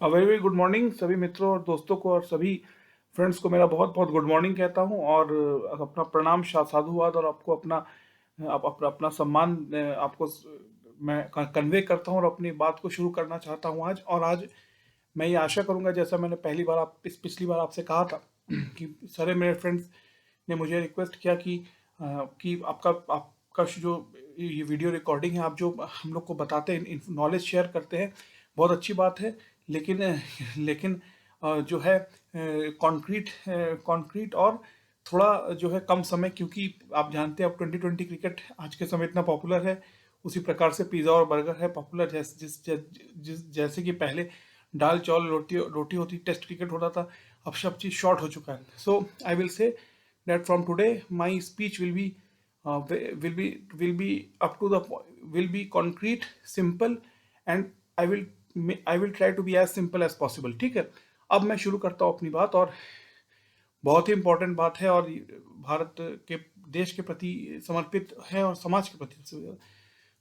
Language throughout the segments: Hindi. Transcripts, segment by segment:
वेरी वेरी गुड मॉर्निंग सभी मित्रों और दोस्तों को और सभी फ्रेंड्स को मेरा बहुत बहुत गुड मॉर्निंग कहता हूं और अपना प्रणाम साधुवाद और आपको अपना सम्मान आपको मैं कन्वे करता हूं और अपनी बात को शुरू करना चाहता हूं आज मैं ये आशा करूंगा, जैसा मैंने पहली बार आप पिछली बार आपसे कहा था कि सारे मेरे फ्रेंड्स ने मुझे रिक्वेस्ट किया कि आपका जो ये वीडियो रिकॉर्डिंग है, आप जो हम लोग को बताते हैं, नॉलेज शेयर करते हैं, बहुत अच्छी बात है। लेकिन लेकिन जो है कॉन्क्रीट और थोड़ा जो है कम समय, क्योंकि आप जानते हैं अब 2020 क्रिकेट आज के समय इतना पॉपुलर है, उसी प्रकार से पिज़्ज़ा और बर्गर है पॉपुलर। जैसे कि पहले दाल चावल रोटी रोटी होती, टेस्ट क्रिकेट होता था, अब सब चीज़ शॉर्ट हो चुका है। So I will say that from today my speech will be up to the will be concrete, simple, and I will try to be as simple as possible। ठीक है, अब मैं शुरू करता हूँ अपनी बात, और बहुत ही इम्पोर्टेंट बात है और भारत के देश के प्रति समर्पित है और समाज के प्रति।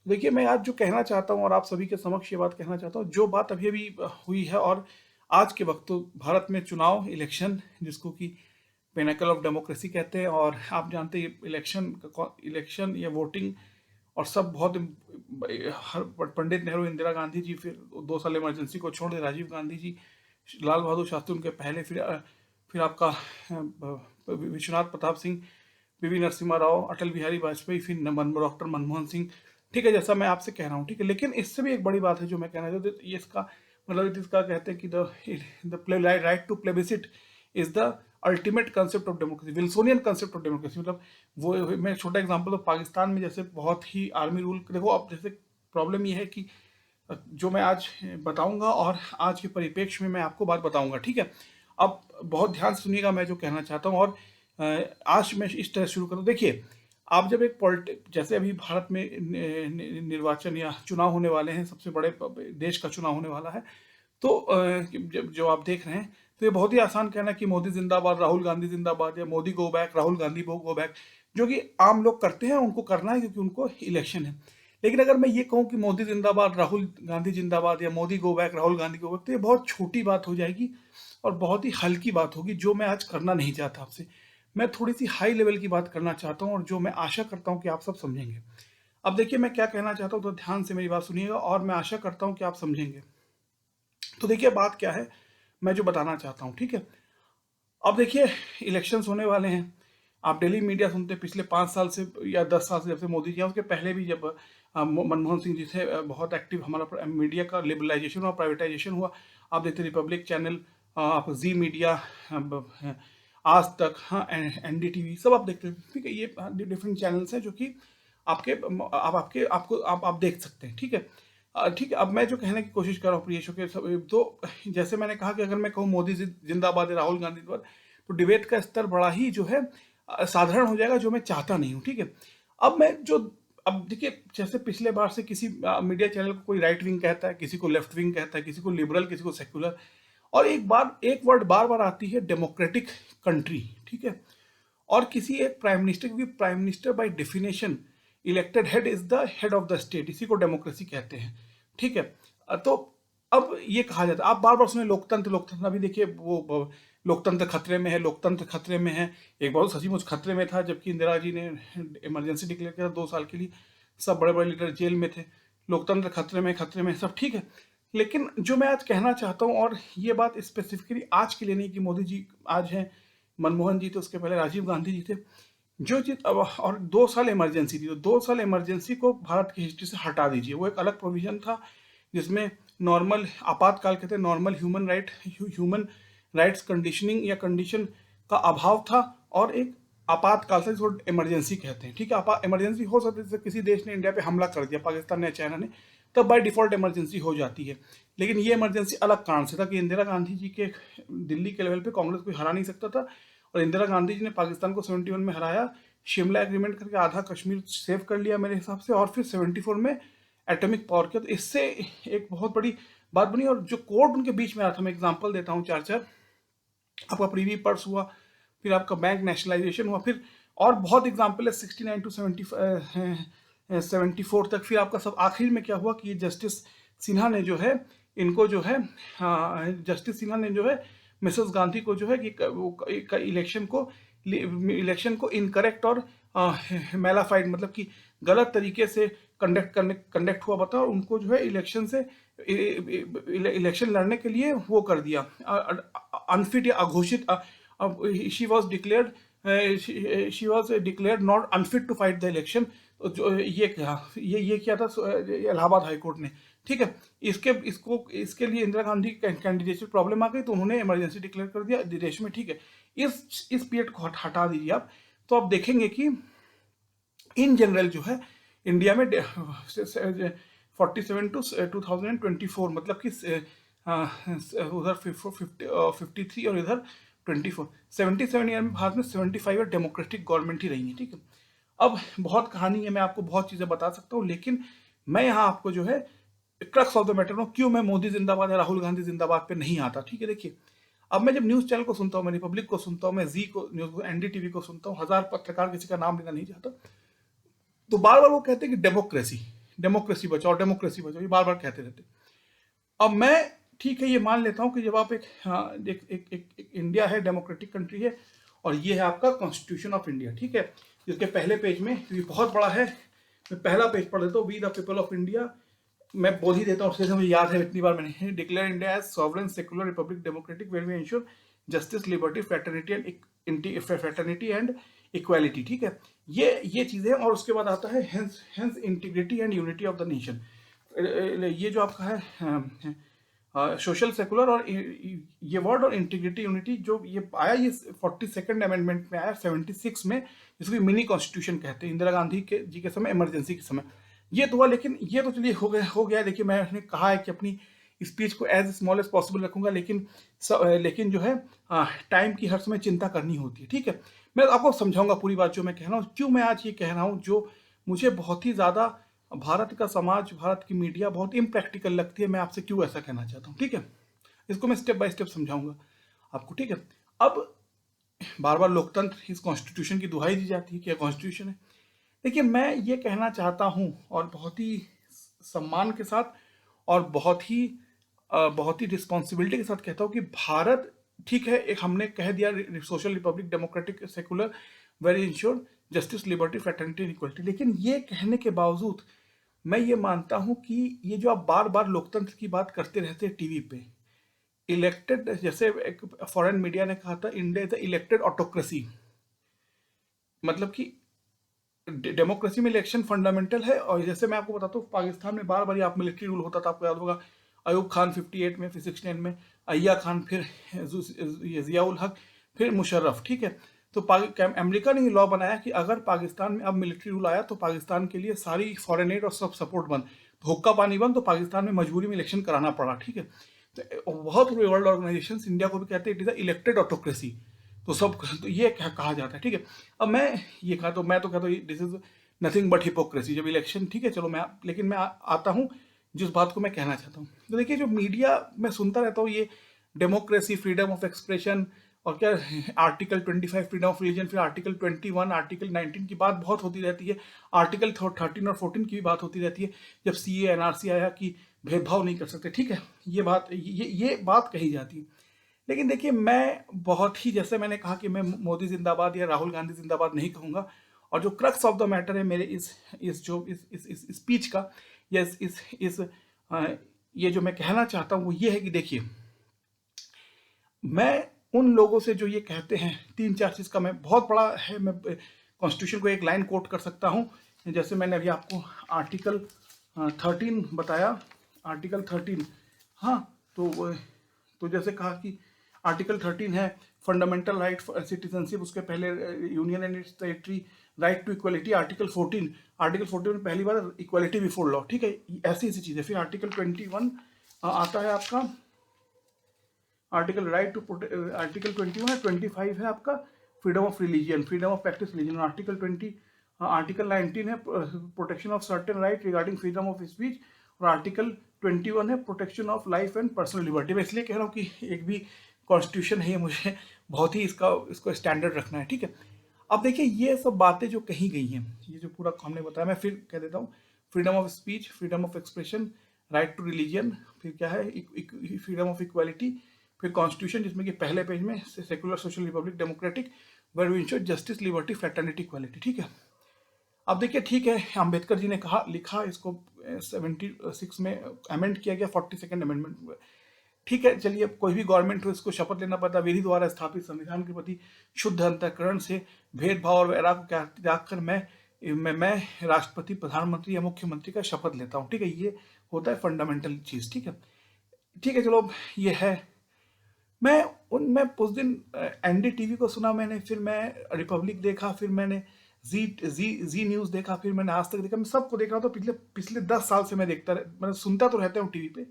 देखिए, मैं आज जो कहना चाहता हूँ और आप सभी के समक्ष ये बात कहना चाहता हूँ, जो बात अभी अभी हुई है, और आज के वक्त तो भारत में चुनाव इलेक्शन, जिसको कि पिनेकल ऑफ डेमोक्रेसी कहते हैं, और आप जानते हैं इलेक्शन या वोटिंग और सब बहुत हर पंडित नेहरू, इंदिरा गांधी जी, फिर 2 साल इमरजेंसी को छोड़ दे राजीव गांधी जी, लाल बहादुर शास्त्री उनके पहले, फिर आपका विश्वनाथ प्रताप सिंह, पीवी नरसिम्हा राव, अटल बिहारी वाजपेयी, फिर डॉक्टर मनमोहन सिंह। ठीक है, जैसा मैं आपसे कह रहा हूँ, ठीक है, लेकिन इससे भी एक बड़ी बात है जो मैं कहना चाहता हूँ, ये इसका मतलब इसका कहते हैं कि the right to plebiscite is the ultimate concept of democracy, Wilsonian concept of democracy. मतलब वो, मैं छोटा एग्जांपल, तो पाकिस्तान में जैसे बहुत ही आर्मी रूल, देखो अब जैसे प्रॉब्लम ये है कि जो मैं आज बताऊंगा और आज के परिप्रेक्ष्य में मैं आपको बात बताऊंगा, ठीक है। अब बहुत ध्यान से सुनिएगा मैं जो कहना चाहता हूँ, और आज मैं इस तरह शुरू करूँ। देखिए, आप जब जैसे अभी भारत में निर्वाचन या चुनाव होने वाले हैं, सबसे बड़े देश का चुनाव होने वाला है, तो जो आप देख रहे हैं, तो ये बहुत ही आसान कहना कि मोदी जिंदाबाद, राहुल गांधी जिंदाबाद, या Modi go back, Rahul Gandhi go back, जो कि आम लोग करते हैं, उनको करना है क्योंकि उनको इलेक्शन है। लेकिन अगर मैं ये कहूँ कि मोदी जिंदाबाद, राहुल गांधी जिंदाबाद, या Modi go back, Rahul Gandhi go back, तो ये बहुत छोटी बात हो जाएगी और बहुत ही हल्की बात होगी, जो मैं आज करना नहीं चाहता आपसे। मैं थोड़ी सी हाई लेवल की बात करना चाहता हूँ, और जो मैं आशा करता हूँ कि आप सब समझेंगे। अब देखिए, मैं क्या कहना चाहता हूँ, तो ध्यान से मेरी बात सुनिएगा, और मैं आशा करता हूँ कि आप समझेंगे। तो देखिए, बात क्या है, मैं जो बताना चाहता हूँ, ठीक है। अब देखिए, इलेक्शंस होने वाले हैं, आप डेली मीडिया सुनते हैं, पिछले 5 साल से या 10 साल से, जब से मोदी जी, उसके पहले भी जब मनमोहन सिंह जी थे, बहुत एक्टिव हमारा मीडिया का लिबरलाइजेशन हुआ, प्राइवेटाइजेशन हुआ। आप देखते रिपब्लिक चैनल, आप जी मीडिया, आज तक, हाँ, NDTV, सब आप देखते हैं, ठीक है। ये डिफरेंट चैनल्स हैं जो कि आप देख सकते हैं, ठीक है। ठीक है, अब मैं जो कहने की कोशिश कर रहा हूँ प्रियेशु के तो जैसे मैंने कहा कि अगर मैं कहूँ मोदी जिंदाबाद है, राहुल गांधी जिंदाबाद, तो डिबेट का स्तर बड़ा ही जो है साधारण हो जाएगा, जो मैं चाहता नहीं हूँ, ठीक है। अब मैं जो अब देखिए, जैसे पिछले बार से किसी मीडिया चैनल को कोई राइट विंग कहता है, किसी को लेफ्ट विंग कहता है, किसी को लिबरल, किसी को सेक्युलर, और एक वर्ड बार बार आती है, डेमोक्रेटिक कंट्री, ठीक है। और किसी एक प्राइम मिनिस्टर, क्योंकि prime minister by definition elected head is the head of the state, इसी को डेमोक्रेसी कहते हैं, ठीक है। तो अब ये कहा जाता है, आप बार बार सुने लोकतंत्र लोकतंत्र, अभी देखिए वो लोकतंत्र खतरे में है, लोकतंत्र खतरे में है। एक बार सचमुच खतरे में था, जबकि इंदिरा जी ने इमरजेंसी डिक्लेयर किया था 2 साल के लिए, सब बड़े बड़े लीडर जेल में थे। लोकतंत्र खतरे में सब ठीक है। लेकिन जो मैं आज कहना चाहता हूँ, और ये बात स्पेसिफिकली आज के लिए नहीं कि मोदी जी आज हैं, मनमोहन जी थे, उसके पहले राजीव गांधी जी थे, जो चीज अब, और 2 साल इमरजेंसी थी, तो 2 साल इमरजेंसी को भारत की हिस्ट्री से हटा दीजिए। वो एक अलग प्रोविजन था जिसमें नॉर्मल आपातकाल कहते हैं, नॉर्मल ह्यूमन राइट्स कंडीशनिंग या कंडीशन का अभाव था, और एक आपातकाल था जिसको इमरजेंसी कहते हैं, ठीक है। इमरजेंसी हो सकती है, जैसे किसी देश ने इंडिया पे हमला कर दिया, पाकिस्तान ने, चाइना ने, तब बाय डिफॉल्ट इमरजेंसी हो जाती है। लेकिन ये इमरजेंसी अलग कारण से था कि इंदिरा गांधी जी के दिल्ली के लेवल पे कांग्रेस कोई हरा नहीं सकता था, और इंदिरा गांधी जी ने पाकिस्तान को 71 में हराया, शिमला एग्रीमेंट करके आधा कश्मीर सेव कर लिया मेरे हिसाब से, और फिर 74 में एटॉमिक पावर किया। तो इससे एक बहुत बड़ी बात बनी, और जो कोड उनके बीच में आया था, मैं एग्जांपल देता हूँ, चार चार, आपका प्रीवी पर्स हुआ, फिर आपका बैंक नेशनलाइजेशन हुआ, फिर और बहुत एग्जाम्पल है 69 टू 74 तक। फिर आपका सब आखिर में क्या हुआ कि जस्टिस सिन्हा ने जो है इनको जो है जस्टिस सिन्हा ने जो है मिसेस गांधी को जो है कि इलेक्शन को इनकरेक्ट और मेलाफाइड, मतलब कि गलत तरीके से कंडक्ट हुआ बताओ, और उनको जो है इलेक्शन लड़ने के लिए वो कर दिया, अनफिट या अघोषित। She was declared not unfit to fight the election. तो जो ये किया था इलाहाबाद हाई कोर्ट ने, ठीक है। इसके लिए इंदिरा गांधी कैंडिडेट प्रॉब्लम आ गई, तो उन्होंने इमरजेंसी डिक्लेयर कर दिया देश में, ठीक है। इस पीरियड को हटा दीजिए आप, तो आप देखेंगे कि इन जनरल जो है इंडिया में 47 टू 2024, मतलब कि उधर 53 और इधर 24, 77 ईयर में भारत में 75 ईयर डेमोक्रेटिक गवर्नमेंट ही रही है, ठीक है। अब बहुत कहानी है, मैं आपको बहुत चीजें बता सकता हूँ, लेकिन मैं यहाँ आपको जो है क्रक्स ऑफ द मैटर में क्यों मैं मोदी जिंदाबाद या राहुल गांधी जिंदाबाद पे नहीं आता, ठीक है। देखिए, अब मैं जब न्यूज चैनल को सुनता हूँ, मैं रिपब्लिक को सुनता हूँ, मैं जी को न्यूज को, एनडीटीवी को सुनता हूँ, हजार पत्रकार, किसी का नाम लेना नहीं चाहता, तो बार बार वो कहते हैं कि डेमोक्रेसी डेमोक्रेसी बचाओ, ये बार बार कहते रहते। अब मैं, ठीक है, ये मान लेता हूँ कि जब आप एक इंडिया है, डेमोक्रेटिक कंट्री है, और ये है आपका कॉन्स्टिट्यूशन ऑफ इंडिया, ठीक है, जिसके पहले पेज में, क्योंकि बहुत बड़ा है, मैं पहला पेज पढ़ देता हूँ, we the people of India, मैं बोल ही देता हूँ, उससे मुझे याद है, इतनी बार मैंने, declare India as sovereign secular republic democratic where we ensure justice liberty fraternity and equality, ठीक है। ये चीजें, और उसके बाद आता है hence integrity and unity of the nation. ये जो आपका है सोशल सेकुलर, और ये वर्ड और इंटीग्रिटी यूनिटी जो ये आया, ये 42nd अमेंडमेंट में आया 76 में, जिसको मिनी कॉन्स्टिट्यूशन कहते हैं, इंदिरा गांधी जी के समय, इमरजेंसी के समय ये तो हुआ। लेकिन ये तो चलिए हो गया। देखिए, मैंने कहा है कि अपनी स्पीच को एज स्मॉल एज पॉसिबल रखूंगा, लेकिन जो है टाइम की हर समय चिंता करनी होती है, ठीक है। मैं आपको समझाऊंगा पूरी बात जो मैं कह रहा हूँ, क्यों मैं आज ये कह रहा हूँ, जो मुझे बहुत ही ज्यादा भारत का समाज, भारत की मीडिया बहुत इम्प्रैक्टिकल लगती है, मैं आपसे क्यों ऐसा कहना चाहता हूँ, ठीक है। इसको मैं स्टेप बाय स्टेप समझाऊंगा आपको, ठीक है। अब बार बार लोकतंत्र, इस कॉन्स्टिट्यूशन की दुहाई दी जाती है, क्या कॉन्स्टिट्यूशन है। देखिए, मैं ये कहना चाहता हूँ, और बहुत ही सम्मान के साथ, और बहुत ही रिस्पॉन्सिबिलिटी के साथ कहता हूँ कि भारत, ठीक है, एक हमने कह दिया social republic democratic secular very ensure justice liberty fraternity and equality, लेकिन ये कहने के बावजूद मैं ये मानता हूं कि ये जो आप बार बार लोकतंत्र की बात करते रहते हैं टीवी पे, इलेक्टेड, जैसे एक फॉरेन मीडिया ने कहा था, इंडिया इज इलेक्टेड ऑटोक्रेसी, मतलब कि डेमोक्रेसी में इलेक्शन फंडामेंटल है। और जैसे मैं आपको बताता हूँ, पाकिस्तान में बार बार आप मिलिट्री रूल होता था, आपको याद होगा, अयूब खान 58 में, फिर 69 में अय्या खान, फिर जियाउल हक, फिर मुशर्रफ, ठीक है। तो अमेरिका ने ये लॉ बनाया कि अगर पाकिस्तान में अब मिलिट्री रूल आया, तो पाकिस्तान के लिए सारी फॉरेन एड और सब सपोर्ट बंद, तो हुक्का पानी बंद, तो पाकिस्तान में मजबूरी में इलेक्शन कराना पड़ा, ठीक है। तो बहुत वर्ल्ड ऑर्गेनाइजेशन इंडिया को भी कहते हैं इट इज इलेक्टेड ऑटोक्रेसी, तो ये कहा जाता है, ठीक है। अब मैं ये कहा, तो मैं तो कहता हूँ this is nothing but hypocrisy, जब इलेक्शन, ठीक है, चलो लेकिन मैं आता हूँ जिस बात को मैं कहना चाहता हूँ। तो देखिए, जो मीडिया मैं सुनता रहता हूँ, ये डेमोक्रेसी, फ्रीडम ऑफ एक्सप्रेशन, और क्या आर्टिकल 25 फ्रीडम ऑफ रिलीजन, फिर आर्टिकल 21, आर्टिकल 19 की बात बहुत होती रहती है, आर्टिकल 13 और 14 की भी बात होती रहती है, जब सीए एनआरसी आया कि भेदभाव नहीं कर सकते, ठीक है, ये बात कही जाती है। लेकिन देखिए, मैं बहुत ही, जैसे मैंने कहा कि मैं मोदी जिंदाबाद या राहुल गांधी जिंदाबाद नहीं कहूंगा, और जो क्रक्स ऑफ द मैटर है मेरे इस स्पीच का, या ये जो मैं कहना चाहता हूं, वो ये है कि देखिए, मैं उन लोगों से जो ये कहते हैं, 3-4 चीज का, मैं बहुत बड़ा है, मैं कॉन्स्टिट्यूशन को एक लाइन कोट कर सकता हूं, जैसे मैंने अभी आपको आर्टिकल 13 बताया, आर्टिकल 13, हाँ, तो जैसे कहा कि आर्टिकल 13 है फंडामेंटल राइट फॉर सिटीजनशिप, उसके पहले union and its territory, right to equality, article 14 में पहली बार इक्वलिटी बिफोर लॉ, ठीक है, ऐसी चीजें। फिर आर्टिकल 21 आता है आपका, आर्टिकल राइट टू आर्टिकल 21 है, 25 है आपका freedom of religion, freedom of practice religion, article 19 है protection of certain right regarding freedom of speech, और आर्टिकल 21 है protection of life and personal liberty. मैं इसलिए कह रहा हूँ कि एक भी कॉन्स्टिट्यूशन है, मुझे बहुत ही इसको स्टैंडर्ड रखना है, ठीक है। अब देखिए, ये सब बातें जो कही गई हैं, ये जो पूरा हमने बताया, मैं फिर कह देता हूँ, freedom of speech, freedom of expression, right to religion, फिर क्या है फ्रीडम ऑफ इक्वालिटी, फिर कॉन्स्टिट्यूशन जिसमें कि पहले पेज में secular social republic democratic where we ensure justice liberty fraternity equality. ठीक है, अब देखिए ठीक है, अम्बेडकर जी ने कहा लिखा इसको 76 में अमेंड किया गया 42nd अमेंडमेंट। ठीक है, चलिए अब कोई भी गवर्नमेंट हो इसको शपथ लेना पड़ता, विधि द्वारा स्थापित संविधान के प्रति शुद्ध अंतःकरण से भेदभाव और वैराग को त्याग कर मैं राष्ट्रपति, प्रधानमंत्री या मुख्यमंत्री का शपथ लेता हूँ। ठीक है, ये होता है फंडामेंटल चीज। ठीक है, ठीक है, चलो ये है। मैं उस दिन एनडीटीवी को सुना मैंने, फिर मैं रिपब्लिक देखा, फिर मैंने जी न्यूज देखा, फिर मैंने आज तक देखा, मैं सबको देख रहा हूँ। तो पिछले 10 साल से मैं मैं सुनता तो रहता हूँ टीवी पे।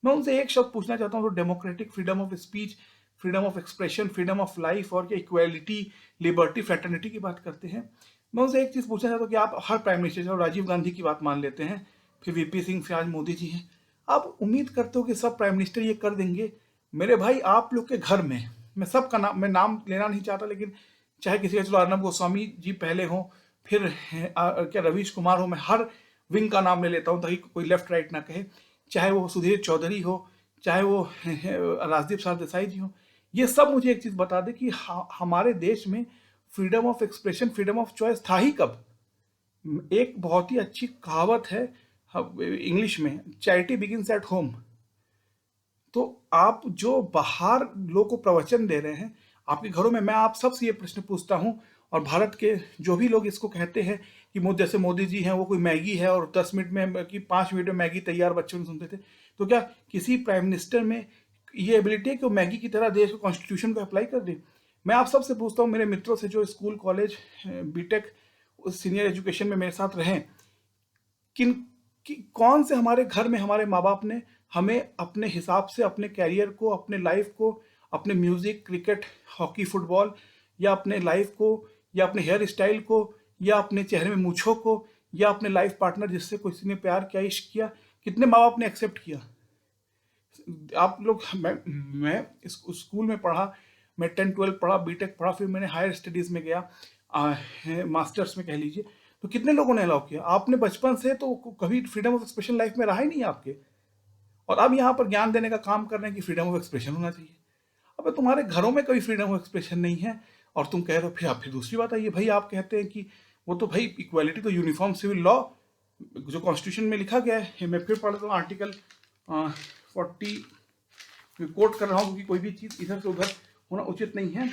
मैं उनसे एक शब्द पूछना चाहता हूँ, तो democratic freedom of speech, freedom of expression, freedom of life और क्या इक्वालिटी, लिबर्टी, फ्रेटर्निटी की बात करते हैं। मैं उनसे एक चीज पूछना चाहता हूँ कि आप हर प्राइम मिनिस्टर राजीव गांधी की बात मान लेते हैं, फिर वीपी सिंह, फिर आज मोदी जी हैं, आप उम्मीद करते हो कि सब प्राइम मिनिस्टर ये कर देंगे? मेरे भाई, आप लोग के घर में, मैं सबका नाम, मैं नाम लेना नहीं चाहता, लेकिन चाहे किसी का, चलो अर्नब गोस्वामी जी पहले हो, फिर क्या रवीश कुमार हो, मैं हर विंग का नाम ले लेता हूँ ताकि कोई लेफ्ट राइट ना कहे, चाहे वो सुधीर चौधरी हो, चाहे वो राजदीप सरदेसाई जी हो, ये सब मुझे एक चीज बता दे कि हमारे देश में freedom of expression, freedom of choice था ही कब? एक बहुत ही अच्छी कहावत है इंग्लिश में, चैरिटी बिगिंस एट होम। तो आप जो बाहर लोगों को प्रवचन दे रहे हैं आपके घरों में, मैं आप सबसे ये प्रश्न पूछता हूँ, और भारत के जो भी लोग इसको कहते हैं कि जैसे मोदी जी हैं, वो कोई मैगी है और 10 मिनट में कि 5 मिनट में मैगी तैयार बच्चों ने सुनते थे, तो क्या किसी प्राइम मिनिस्टर में ये एबिलिटी है कि वो मैगी की तरह देश को कॉन्स्टिट्यूशन को अप्लाई कर दे? मैं आप सबसे पूछता हूँ, मेरे मित्रों से जो school, college, BTech, senior education में मेरे साथ रहें, कौन से हमारे घर में हमारे माँ बाप ने हमें अपने हिसाब से अपने कैरियर को, अपने लाइफ को, अपने म्यूजिक, क्रिकेट, हॉकी, फुटबॉल, या अपने लाइफ को, या अपने हेयर स्टाइल को, या अपने चेहरे में मूछों को, या अपने लाइफ पार्टनर जिससे किसी ने प्यार किया, इश्क किया, कितने माँ बाप ने एक्सेप्ट किया? आप लोग, मैं इस स्कूल में पढ़ा, मैं 10-12 पढ़ा, बीटेक पढ़ा, फिर मैंने हायर स्टडीज में गया, मास्टर्स में कह लीजिए, तो कितने लोगों ने अलाउ किया? आपने बचपन से तो कभी फ्रीडम ऑफ एक्सप्रेशन लाइफ में रहा ही नहीं आपके, और अब यहाँ पर ज्ञान देने का काम कर रहे हैं कि फ्रीडम ऑफ एक्सप्रेशन होना चाहिए। अब तुम्हारे घरों में कभी फ्रीडम ऑफ एक्सप्रेशन नहीं है, और तुम कह रहे हो, फिर दूसरी बात है ये भाई, आप कहते हैं कि वो तो भाई इक्वालिटी तो यूनिफॉर्म सिविल लॉ जो कॉन्स्टिट्यूशन में लिखा गया है, मैं फिर पढ़ रहा हूँ आर्टिकल 40, कोट कर रहा हूँ क्योंकि कोई भी चीज इधर से उधर होना उचित नहीं है।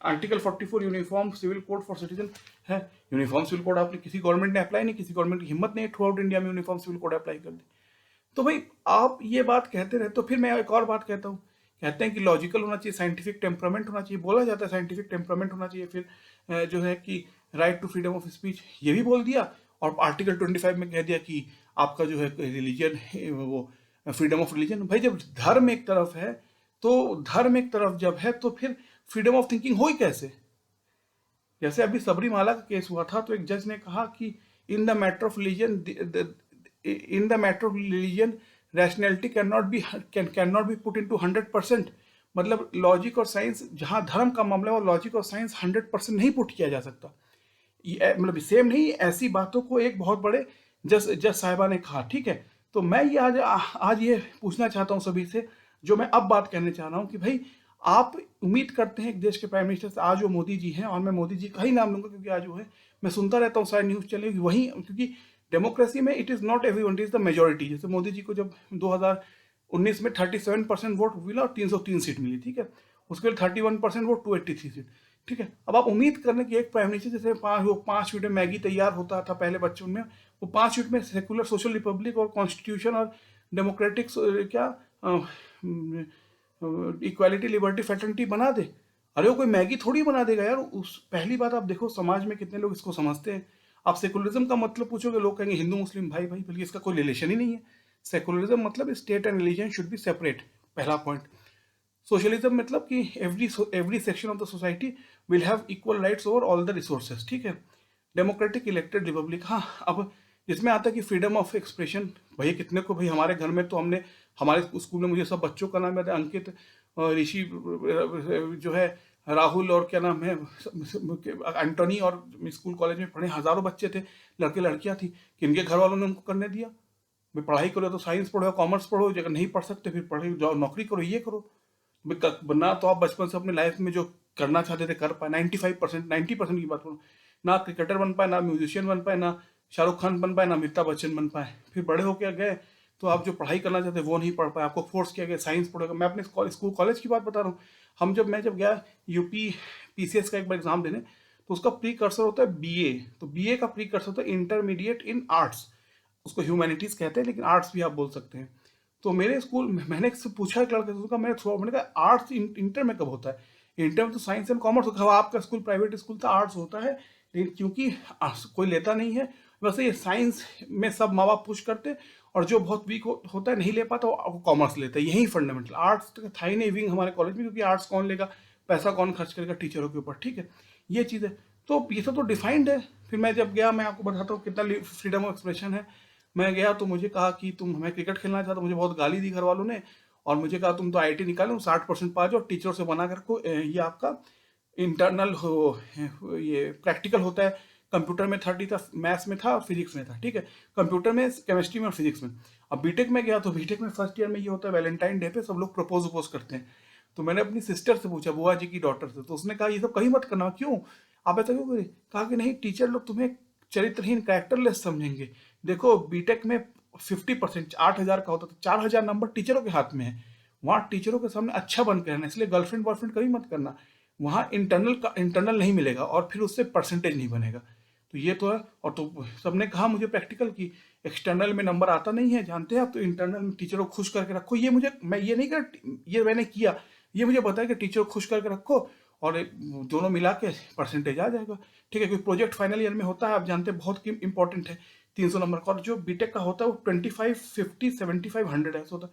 Article 44 uniform civil code for citizen है। यूनिफॉर्म सिविल कोड आपने किसी गवर्नमेंट ने अप्लाई नहीं, किसी गवर्नमेंट की हिम्मत नहीं थ्रू आउट इंडिया में यूनिफॉर्म सिविल कोड अप्लाई कर दी। तो भाई आप ये बात कहते रहे, तो फिर मैं एक और बात कहता हूँ, कहते हैं कि लॉजिकल होना चाहिए, साइंटिफिक टेम्परामेंट होना चाहिए, बोला जाता है साइंटिफिक टेम्परामेंट होना चाहिए, फिर जो है कि right to freedom of speech, ये भी बोल दिया, और आर्टिकल 25 में कह दिया कि आपका जो है रिलीजन, वो फ्रीडम ऑफ रिलीजन। भाई जब धर्म एक तरफ है, तो धर्म एक तरफ जब है, तो फिर फ्रीडम ऑफ थिंकिंग हो ही कैसे? जैसे अभी सबरीमाला का केस हुआ था, तो एक जज ने कहा कि in the matter of religion rationality can not be put into 100%। मतलब लॉजिक और साइंस, जहां धर्म का मामला है, और लॉजिक और साइंस 100% नहीं पुट किया जा सकता। मतलब सेम नहीं, ऐसी बातों को एक बहुत बड़े जज साहिबा ने कहा। ठीक है, तो मैं ये आज ये पूछना चाहता हूं सभी से, जो मैं अब बात कहने चाह रहा हूं, कि भाई आप उम्मीद करते हैं एक देश के प्राइम मिनिस्टर से, आज वो मोदी जी हैं, और मैं मोदी जी का ही नाम लूंगा क्योंकि आज वो है, मैं सुनता रहता हूँ सारी न्यूज चलेगी वही, क्योंकि डेमोक्रेसी में it is not everyone, it is the majority. जैसे मोदी जी को जब 2019 में 37% वोट मिला और 303 सीट मिली, ठीक है, उसके लिए 31% वोट, 283 सीट। ठीक है, अब आप उम्मीद करने की एक प्राइम मिनिस्टर, जैसे 5 मिनट में मैगी तैयार होता था पहले बच्चों में, वो 5 मिनट में सेकुलर सोशल रिपब्लिक और कॉन्स्टिट्यूशन और डेमोक्रेटिक क्या इक्वालिटी, लिबर्टी, फ्रेटर्निटी बना दे। अरे वो कोई मैगी थोड़ी बना देगा यार। उस पहली बात आप देखो समाज में कितने लोग इसको समझते हैं। आप सेकुलरिज्म का मतलब पूछोगे, लोग कहेंगे हिंदू मुस्लिम भाई भाई, बल्कि इसका कोई रिलेशन ही नहीं है। सेकुलरिज्म मतलब state and religion should be separate, पहला पॉइंट। सोशलिज्म मतलब कि every section of the society will have equal rights over all the resources. ठीक है, डेमोक्रेटिक इलेक्टेड रिपब्लिक। हाँ, अब इसमें आता है कि फ्रीडम ऑफ एक्सप्रेशन, भैया कितने को, भाई हमारे घर में तो हमने, हमारे स्कूल में मुझे सब बच्चों का नाम याद है, अंकित, ऋषि जो है, राहुल और क्या नाम है एंटोनी, और स्कूल कॉलेज में पढ़े हजारों बच्चे थे, लड़के लड़कियां थी, कि इनके घर वालों ने उनको करने दिया। भाई पढ़ाई करो तो साइंस पढ़ो, कॉमर्स पढ़ो, अगर नहीं पढ़ सकते फिर पढ़े जाओ, नौकरी करो, ये करो। ना तो आप बचपन से अपने लाइफ में जो करना चाहते थे कर पाए, 95%, 90% की बात करूँ, ना क्रिकेटर बन पाए, ना म्यूजिशियन बन पाए, ना शाहरुख खान बन पाए, ना अमिताभ बच्चन बन पाए। फिर बड़े होकर गए तो आप जो पढ़ाई करना चाहते वो नहीं पढ़ पाए, आपको फोर्स किया गया साइंस पढ़ोगे। मैं अपने स्कूल कॉलेज की बात बता रहा हूँ। मैं जब गया यूपी पीसीएस का एक बार एग्जाम देने, तो उसका प्री कर्सर होता है बीए। तो बीए का प्री कर्सर होता है इंटरमीडिएट इन आर्ट्स, उसको ह्यूमैनिटीज कहते हैं, लेकिन आर्ट्स भी आप बोल सकते हैं। तो मेरे स्कूल में मैंने से पूछा एक लड़के से, उसका मैंने कहा आर्ट्स इंटर में कब होता है? इंटर में तो साइंस एंड कॉमर्स होता है। आपका स्कूल प्राइवेट स्कूल था, आर्ट्स होता है, लेकिन क्योंकि कोई लेता नहीं है, वैसे ये साइंस में सब माँ बाप पुश करते, और जो बहुत वीक होता है नहीं ले पाता वो कॉमर्स लेता है। यही फंडामेंटल, आर्ट्स तो था ही नहीं विंग हमारे कॉलेज में, क्योंकि आर्ट्स कौन लेगा, पैसा कौन खर्च करेगा टीचरों के ऊपर, ठीक है, ये चीज़ है। तो ये सब तो डिफाइंड है। फिर मैं जब गया, मैं आपको बताता हूँ कितना फ्रीडम ऑफ एक्सप्रेशन है। मैं गया तो मुझे कहा कि मैं क्रिकेट खेलना चाहता, मुझे बहुत गाली दी घर वालों ने, और मुझे कहा तुम तो आईआईटी निकालो, 60% पा जाओ, टीचर से बना कर को ये आपका इंटरनल हो, ये प्रैक्टिकल होता है। कंप्यूटर में 30 था, मैथ्स में था और फिजिक्स में था, ठीक है, कंप्यूटर में, केमिस्ट्री में और फिजिक्स में। अब बीटेक में गया तो बीटेक में फर्स्ट ईयर में ये होता है, वैलेंटाइन डे पे सब लोग प्रपोज करते हैं। तो मैंने अपनी सिस्टर से पूछा, बुआ जी की डॉटर से, तो उसने कहा ये सब कहीं मत करना। क्यों, आप ऐसा क्यों करें? कहा कि नहीं, टीचर लोग तुम्हें चरित्रहीन, कैरेक्टरलेस समझेंगे। देखो बीटेक में 50%, 8,000 का होता था, 4,000 नंबर टीचरों के हाथ में है। वहाँ टीचरों के सामने अच्छा बन के रहना, इसलिए गर्लफ्रेंड बॉयफ्रेंड कभी मत करना। वहाँ इंटरनल नहीं मिलेगा, और फिर उससे परसेंटेज नहीं बनेगा। तो ये तो है। और तो सबने कहा मुझे प्रैक्टिकल की, एक्सटर्नल में नंबर आता नहीं है, जानते हैं आप, तो इंटरनल में टीचरों को खुश करके रखो। ये मुझे, मैं ये नहीं कर, ये मैंने किया, ये मुझे बताया कि टीचर को खुश करके रखो, और दोनों मिला के परसेंटेज आ जाएगा, ठीक है। क्योंकि प्रोजेक्ट फाइनल ईयर में होता है, आप जानते हैं, बहुत इंपॉर्टेंट है, 300 नंबर का। और जो बीटेक का होता है वो 25, 50, 75, 100 ऐसा होता है।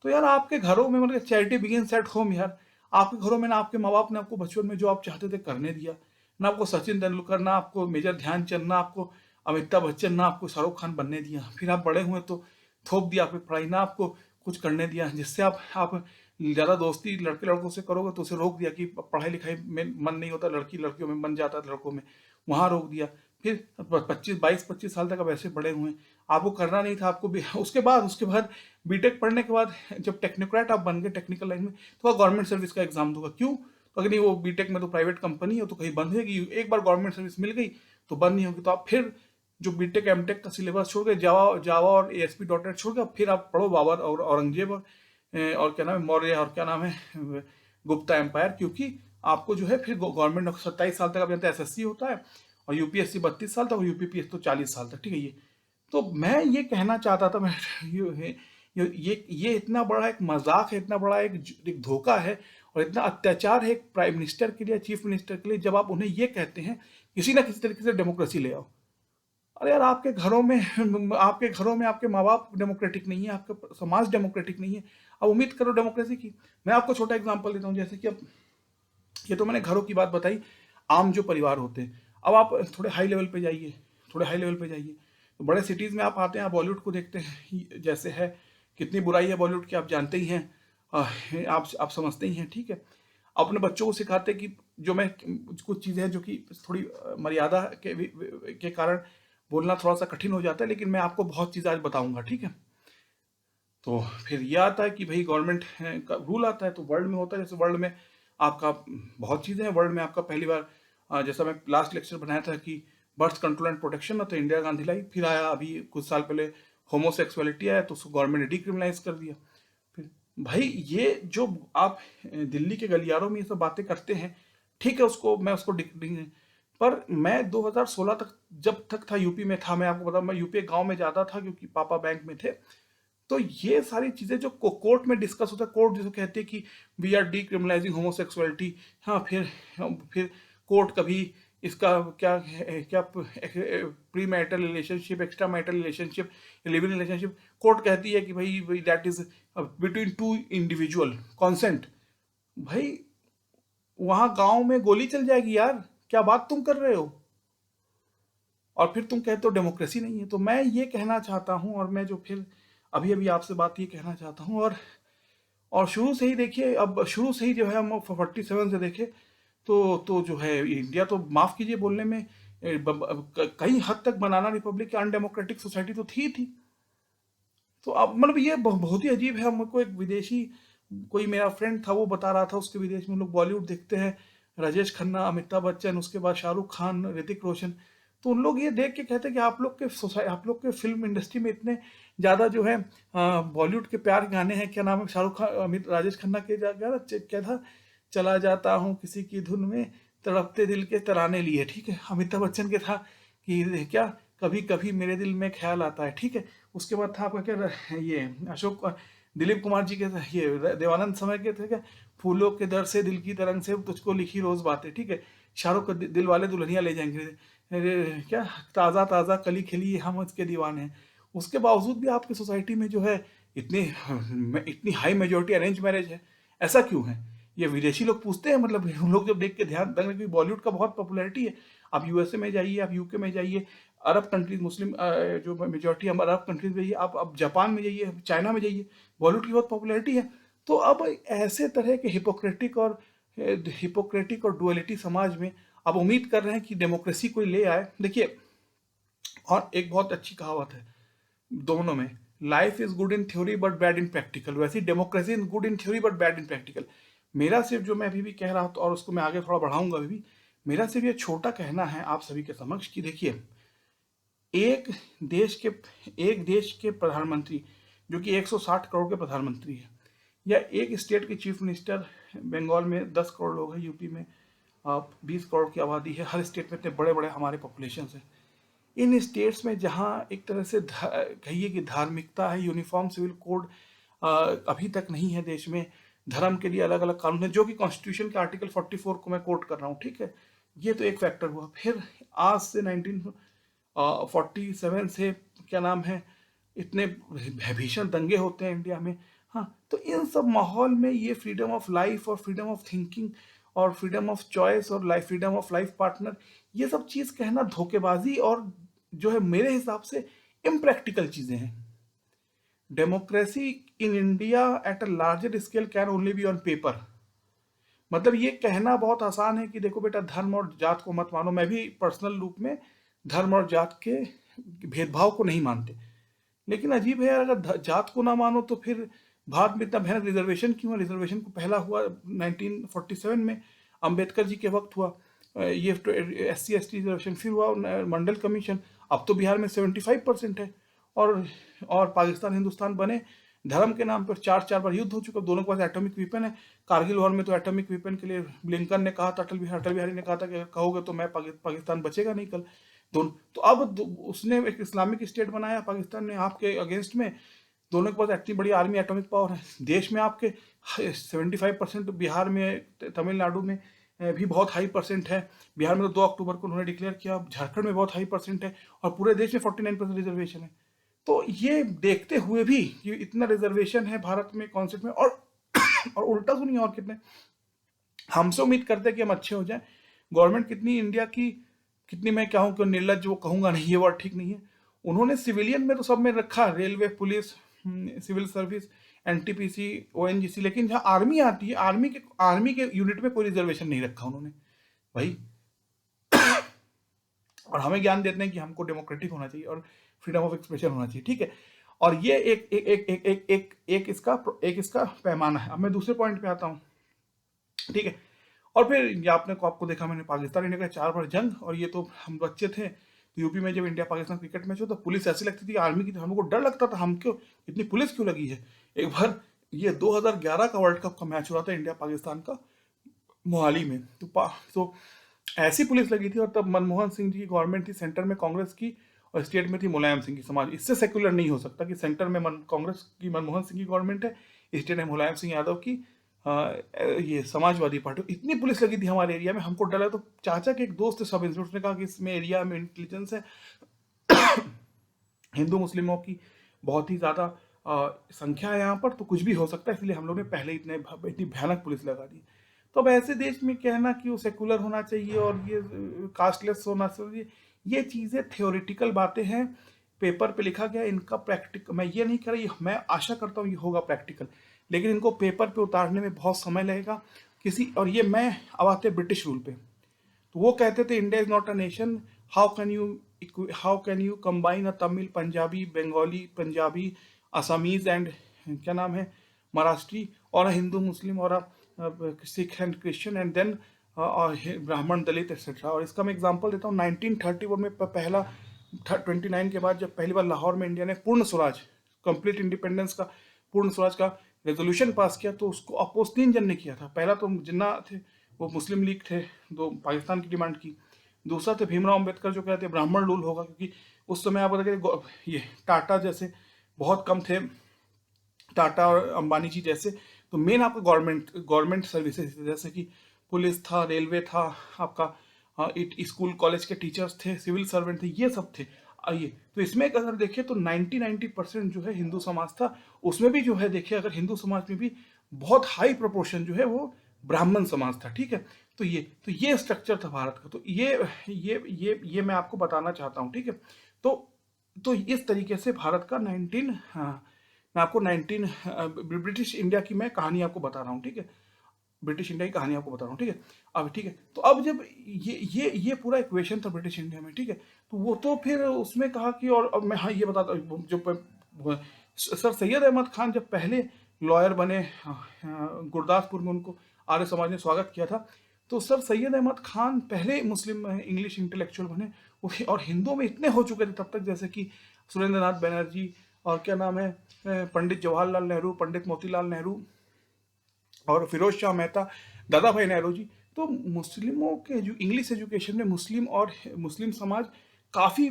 तो यार आपके घरों में, मतलब चैरिटी बिगिंस एट होम यार। आपके घरों में ना आपके माँ बाप ने आपको बचपन में जो आप चाहते थे करने दिया, ना आपको सचिन तेंदुलकर, ना आपको मेजर ध्यानचंद, ना आपको अमिताभ बच्चन, ना आपको शाहरुख खान बनने दिया। फिर आप बड़े हुए तो थोप दिया आपकी पढ़ाई, ना आपको कुछ करने दिया, जिससे आप ज़्यादा दोस्ती लड़के लड़कों से करोगे तो उसे रोक दिया कि पढ़ाई लिखाई में मन नहीं होता, लड़कियों में मन जाता है, लड़कों में, वहाँ रोक दिया। फिर 22-25 साल तक आप ऐसे बड़े हुए, आपको करना नहीं था, आपको भी। उसके बाद बीटेक पढ़ने के बाद जब टेक्नोक्रेट आप बन गए टेक्निकल लाइन में, तो आप गवर्नमेंट सर्विस का एग्जाम दूंगा। क्यों? तो अगर नहीं, वो बीटेक में तो प्राइवेट कंपनी है तो कहीं बंद होगी, एक बार गवर्नमेंट सर्विस मिल गई तो बंद नहीं होगी। तो आप फिर जो बीटेक एमटेक का सिलेबस छोड़ के, जावा जावा और एएसपी डॉट नेट छोड़ के फिर आप पढ़ो बाबर और औरंगजेब और क्या नाम है, मौर्य, और क्या नाम है, गुप्ता एम्पायर। क्योंकि आपको जो है फिर गवर्नमेंट 27 साल तक, आप जानते हैं एसएससी होता है, और यूपीएससी 32 साल तक, और यूपीपीएससी तो 40 साल तक, ठीक है। ये तो मैं ये कहना चाहता था, मैं ये इतना बड़ा एक मजाक है, इतना बड़ा एक धोखा है, और इतना अत्याचार है एक प्राइम मिनिस्टर के लिए, चीफ मिनिस्टर के लिए, जब आप उन्हें ये कहते हैं किसी ना किसी तरीके से डेमोक्रेसी ले आओ। अरे यार आपके घरों में आपके माँ बाप डेमोक्रेटिक नहीं है, आपका समाज डेमोक्रेटिक नहीं है, अब उम्मीद करो डेमोक्रेसी की। मैं आपको छोटा एग्जांपल देता हूँ, जैसे कि अब ये तो मैंने घरों की बात बताई, आम जो परिवार होते हैं। अब आप थोड़े हाई लेवल पे जाइए, तो बड़े सिटीज़ में आप आते हैं, आप बॉलीवुड को देखते हैं, जैसे है, कितनी बुराई है बॉलीवुड की, आप जानते ही हैं, आप समझते ही हैं, ठीक है। अपने बच्चों को सिखाते हैं कि जो मैं, कुछ चीज़ें हैं जो कि थोड़ी मर्यादा के कारण बोलना थोड़ा सा कठिन हो जाता है, लेकिन मैं आपको बहुत चीज़ आज बताऊंगा, ठीक है। तो फिर ये आता है कि भाई गवर्नमेंट का रूल आता है, तो वर्ल्ड में होता है, जैसे वर्ल्ड में आपका बहुत चीज़ें हैं। वर्ल्ड में आपका पहली बार, जैसा मैं लास्ट लेक्चर बनाया था कि बर्थ कंट्रोल एंड प्रोटेक्शन, तो इंदिरा गांधी लाई। फिर आया अभी कुछ साल पहले होमोसेक्सुअलिटी आया, तो उसको गवर्नमेंट ने डिक्रिमिनलाइज कर दिया। फिर भाई ये जो आप दिल्ली के गलियारों में ये सब बातें करते हैं, ठीक है, मैं उसको पर मैं 2016 तक, जब तक था यूपी में था, मैं आपको बता, मैं यूपी गांव में जाता था क्योंकि पापा बैंक में थे। तो ये सारी चीजें जो कोर्ट में डिस्कस होता है, कोर्ट जिसे कहते हैं कि वी आर डिक्रिमिनलाइजिंग होमोसेक्सुअलिटी, हाँ, फिर कोर्ट कभी इसका क्या है, क्या premarital relationship, extramarital relationship, living relationship, court कहती है कि भाई that is between two individual consent. भाई वहां गांव में गोली चल जाएगी यार, क्या बात तुम कर रहे हो? और फिर तुम कहते हो डेमोक्रेसी नहीं है। तो मैं ये कहना चाहता हूं, और मैं जो फिर अभी अभी आपसे बात ये कहना चाहता हूं, और शुरू से ही देखिए, अब शुरू से ही जो है हम 47 से देखे तो जो है इंडिया तो माफ कीजिए बोलने में कई हद तक बनाना रिपब्लिक की अनडेमोक्रेटिक सोसाइटी तो थी। तो अब मतलब ये बहुत ही अजीब है। हमको एक विदेशी, कोई मेरा फ्रेंड था, वो बता रहा था उसके विदेश में लोग बॉलीवुड देखते हैं, राजेश खन्ना, अमिताभ बच्चन, उसके बाद शाहरुख खान, ऋतिक रोशन। तो उन लोग ये देख के कहते हैं कि आप लोग के सोसाइटी, आप लोग के फिल्म इंडस्ट्री में इतने ज़्यादा जो है बॉलीवुड के प्यार गाने हैं। क्या नाम है शाहरुख खान, अमित राजेश खन्ना के क्या था, चला जाता हूँ किसी की धुन में, तड़पते दिल के तराने लिए, ठीक है। अमिताभ बच्चन के था कि क्या, कभी कभी मेरे दिल में ख्याल आता है, ठीक है। उसके बाद था आपका क्या, ये अशोक दिलीप कुमार जी के थे, ये देवानंद समय के थे क्या, फूलों के दर से दिल की तरंग से तुझको लिखी रोज बातें, ठीक है। शाहरुख का दिल वाले दुल्हनिया ले जाएंगे, क्या, ताज़ा ताज़ा कली खिली हम उसके दीवाने हैं। उसके बावजूद भी आपकी सोसाइटी में जो है इतनी इतनी हाई मेजोरिटी अरेंज मैरिज है, ऐसा क्यों है? ये विदेशी लोग पूछते हैं, मतलब उन लोग जब देख के ध्यान देंगे कि बॉलीवुड का बहुत पॉपुलैरिटी है। आप यूएसए में जाइए, आप यूके में जाइए, अरब कंट्रीज, मुस्लिम जो मेजोरिटी हम अरब कंट्रीज में जाइए, आप अब जापान में जाइए, चाइना में जाइए, बॉलीवुड की बहुत पॉपुलैरिटी है। तो अब ऐसे तरह के हिपोक्रेटिक और डुअलिटी समाज में अब उम्मीद कर रहे हैं कि डेमोक्रेसी कोई ले आए। देखिए, और एक बहुत अच्छी कहावत है दोनों में, life is good in theory but bad in practical, वैसी democracy is good in theory but bad in practical. मेरा सिर्फ जो मैं अभी भी कह रहा हूँ, और उसको मैं आगे थोड़ा बढ़ाऊंगा अभी भी, मेरा सिर्फ ये छोटा कहना है आप सभी के समक्ष कि देखिए, एक देश के एक देश के प्रधानमंत्री जो कि 160 करोड़ के प्रधानमंत्री है, या एक स्टेट के चीफ मिनिस्टर, बंगाल में 10 करोड़ लोग हैं, यूपी में 20 करोड़ की आबादी है, हर स्टेट में इतने बड़े बड़े हमारे पॉपुलेशन है। इन स्टेट्स में जहाँ एक तरह से कहिए कि धार्मिकता है, यूनिफॉर्म सिविल कोड अभी तक नहीं है देश में, धर्म के लिए अलग अलग कानून है, जो कि कॉन्स्टिट्यूशन के आर्टिकल 44 को मैं कोट कर रहा हूँ, ठीक है। ये तो एक फैक्टर हुआ। फिर आज से 1947 से क्या नाम है, इतने भीषण दंगे होते हैं इंडिया में। हाँ, तो इन सब माहौल में ये फ्रीडम ऑफ लाइफ और फ्रीडम ऑफ थिंकिंग और फ्रीडम ऑफ चॉइस और life, freedom of life partner, ये सब चीज़ कहना धोखेबाजी और जो है मेरे हिसाब से इम्प्रैक्टिकल चीज़ें हैं। Democracy in India at a larger scale can only be on paper. मतलब ये कहना बहुत आसान है कि देखो बेटा, धर्म और जात को मत मानो। मैं भी पर्सनल रूप में धर्म और जात के भेदभाव को नहीं मानते, लेकिन अजीब है यार, अगर जात को ना मानो तो फिर भारत में इतना भयानक रिजर्वेशन क्यों है? रिजर्वेशन को पहला हुआ 1947 में, अंबेडकर जी के वक्त हुआ ये SC ST रिजर्वेशन, फिर हुआ मंडल कमीशन। अब तो बिहार में 75% है। और पाकिस्तान हिंदुस्तान बने, धर्म के नाम पर 4 बार युद्ध हो चुका, दोनों के पास एटॉमिक वेपन है। कारगिल वॉर में तो एटॉमिक वेपन के लिए ब्लिंकन ने कहा था, अटल बिहारी ने कहा था कि अगर कहोगे तो मैं पाकिस्तान बचेगा नहीं कल। दोनों तो अब उसने एक इस्लामिक स्टेट बनाया पाकिस्तान ने आपके अगेंस्ट में, दोनों के पास इतनी बड़ी आर्मी, एटॉमिक पावर है। देश में आपके 75%, बिहार में, तमिलनाडु में भी बहुत हाई परसेंट है। बिहार में तो 2 अक्टूबर को उन्होंने डिक्लेयर किया, झारखंड में बहुत हाई परसेंट है, और पूरे देश में 49% रिजर्वेशन है। तो ये देखते हुए भी कि इतना रिजर्वेशन है भारत में कॉन्सेप्ट में, और उल्टा सुनिए और कितने हमसे उम्मीद करते हैं कि हम अच्छे हो जाएं। गवर्नमेंट कितनी इंडिया की, कितनी, मैं कहूँ कि निर्लज, वो कहूँगा नहीं, ये वर्ड ठीक नहीं है। उन्होंने सिविलियन में तो सब में रखा, railway, police, civil service, NTPC, ONGC, लेकिन जहाँ आर्मी आती है, आर्मी के यूनिट में कोई रिजर्वेशन नहीं रखा उन्होंने भाई। और हमें ज्ञान देते हैं कि हमको डेमोक्रेटिक होना चाहिए और फ्रीडम ऑफ एक्सप्रेशन होना चाहिए, ठीक है। और ये एक इसका पैमाना है। अब मैं दूसरे पॉइंट पे आता हूँ, ठीक है। और फिर ये आपको देखा मैंने, पाकिस्तान इंडिया का 4 बार जंग, और ये तो हम बच्चे थे तो यूपी में जब इंडिया पाकिस्तान क्रिकेट मैच हो तो पुलिस ऐसी लगती थी आर्मी की, हमको डर लगता था, हम क्यों इतनी पुलिस क्यों लगी है। एक बार ये 2011 का वर्ल्ड कप का मैच हो रहा था इंडिया पाकिस्तान का, मोहाली में, तो ऐसी पुलिस लगी थी। और तब मनमोहन सिंह जी की गवर्नमेंट थी, सेंटर में कांग्रेस की, और स्टेट में थी मुलायम सिंह की समाज। इससे सेक्युलर नहीं हो सकता कि सेंटर में कांग्रेस की मनमोहन सिंह की गवर्नमेंट है, स्टेट में मुलायम सिंह यादव की ये समाजवादी पार्टी। इतनी पुलिस लगी थी हमारे एरिया में, हमको डर लगा। तो चाचा के एक दोस्त सब इंस्पेक्टर ने कहा कि इसमें एरिया में इंटेलिजेंस है, हिंदू मुस्लिमों की बहुत ही ज़्यादा संख्या है यहाँ पर, तो कुछ भी हो सकता है, इसलिए हम लोग ने पहले इतनी भयानक पुलिस लगा दी। तो अब ऐसे देश में कहना कि वो सेकुलर होना चाहिए और ये कास्टलेस होना चाहिए, ये चीज़ें थियोरिटिकल बातें हैं, पेपर पे लिखा गया। इनका प्रैक्टिकल, मैं ये नहीं कह रही, मैं आशा करता हूँ ये होगा प्रैक्टिकल, लेकिन इनको पेपर पे उतारने में बहुत समय लगेगा। और ये मैं अब आते हैं ब्रिटिश रूल पे। तो वो कहते थे India is not a nation, how can you combine a Tamil, Punjabi, Bengali, Punjabi, Assamese and क्या नाम है, महाराष्ट्री, और हिंदू, मुस्लिम, और Sikh and Christian, and then Brahmin, Dalit, etcetera. और इसका मैं एग्जांपल देता हूँ। 1931 में पहला 29 के बाद जब पहली बार लाहौर में इंडिया ने पूर्ण स्वराज, कंप्लीट इंडिपेंडेंस का, पूर्ण स्वराज का रेजोल्यूशन पास किया, तो उसको अपोज 3 जन ने किया था। पहला तो जिन्ना थे, वो मुस्लिम लीग थे, दो पाकिस्तान की डिमांड की। दूसरा थे भीमराव अम्बेडकर, जो कहते हैं ब्राह्मण रूल होगा, क्योंकि उस समय आप बताइए ये टाटा जैसे बहुत कम थे, टाटा और अंबानी जी जैसे। तो मेन आपका गवर्नमेंट सर्विसेज जैसे कि पुलिस था, रेलवे था आपका, स्कूल कॉलेज के टीचर्स थे, सिविल सर्वेंट थे, ये सब थे। आइए, तो इसमें अगर देखें तो 90% जो है हिंदू समाज था। उसमें भी जो है देखिए, अगर हिंदू समाज में भी बहुत हाई प्रोपोर्शन जो है वो ब्राह्मण समाज था, ठीक है। तो ये स्ट्रक्चर था भारत का। तो ये मैं आपको बताना चाहता हूँ, ठीक है। तो इस तरीके से भारत का 19, हाँ, मैं आपको 19 ब्रिटिश इंडिया की मैं कहानी आपको बता रहा हूँ, ठीक है। ब्रिटिश इंडिया की कहानी आपको बता रहा हूँ, ठीक है। अब ठीक है, तो अब जब ये पूरा इक्वेशन था ब्रिटिश इंडिया में, ठीक है। तो वो तो फिर उसमें कहा कि, और अब मैं हाँ ये बताता हूँ, सर सैयद अहमद खान जब पहले लॉयर बने, गुरदासपुर में उनको आर्य समाज ने स्वागत किया था। तो सर सैयद अहमद खान पहले मुस्लिम इंग्लिश इंटेलेक्चुअल बने, और हिंदुओं में इतने हो चुके थे तब तक, जैसे कि सुरेंद्र नाथ बनर्जी, और क्या नाम है, पंडित जवाहरलाल नेहरू, पंडित मोतीलाल नेहरू, और फिरोज शाह मेहता, दादा भाई नेहरू जी। तो मुस्लिमों के इंग्लिश एजुकेशन में मुस्लिम समाज काफ़ी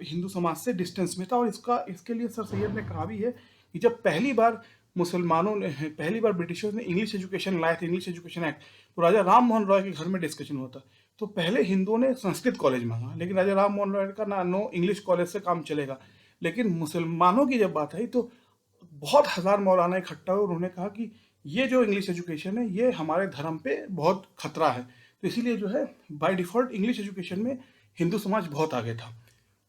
हिंदू समाज से डिस्टेंस में था। और इसके लिए सर सैयद ने कहा भी है कि जब पहली बार ब्रिटिशर्स ने इंग्लिश एजुकेशन लाए थे, इंग्लिश एजुकेशन एक्ट, तो राजा राम मोहन रॉय के घर में डिस्कशन हुआ था। तो पहले हिंदुओं ने संस्कृत कॉलेज मांगा, लेकिन राजा राम मोहन रॉय का ना, नो, इंग्लिश कॉलेज से काम चलेगा। लेकिन मुसलमानों की जब बात आई तो बहुत हज़ार मौलाना इकट्ठा हुए, उन्होंने कहा कि ये जो इंग्लिश एजुकेशन है ये हमारे धर्म पे बहुत खतरा है। तो इसीलिए जो है बाय डिफ़ॉल्ट इंग्लिश एजुकेशन में हिंदू समाज बहुत आगे था,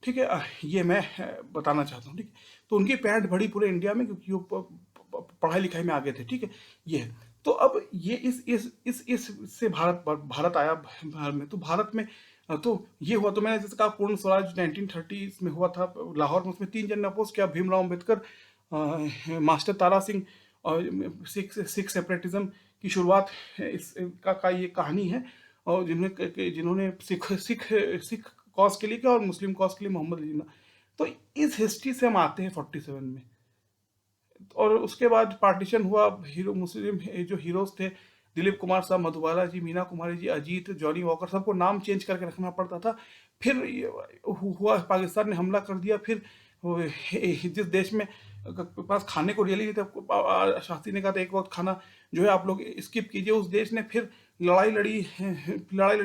ठीक है। ये मैं बताना चाहता हूँ, ठीक है। तो उनकी पैठ बढ़ी पूरे इंडिया में, क्योंकि वो पढ़ाई लिखाई में आगे थे, ठीक है। ये है। तो अब ये इस से भारत आया भारत में। तो भारत में तो ये हुआ। तो मैंने जैसे कहा पूर्ण स्वराज 1930 में हुआ था लाहौर में, उसमें 3 जन ने अपोज किया, भीमराव अम्बेडकर, मास्टर तारा सिंह, और सिख सेपरेटिज्म की शुरुआत ये कहानी है। और जिन्होंने सिख कॉज के लिए किया, और मुस्लिम कॉज के लिए मोहम्मद अली जिन्ना। तो इस हिस्ट्री से हम आते हैं 47 में। और उसके बाद पार्टीशन हुआ, हीरो मुस्लिम जो हीरोज थे, दिलीप कुमार साहब, मधुबाला जी, मीना कुमारी जी, अजीत, जॉनी वॉकर, सबको नाम चेंज करके रखना पड़ता था। फिर हुआ, पाकिस्तान ने हमला कर दिया। फिर जिस देश में पास खाने को रियली नहीं था, शास्त्री ने कहा था एक वक्त खाना जो है आप लोग स्किप कीजिए, उस देश ने फिर लड़ाई लड़ी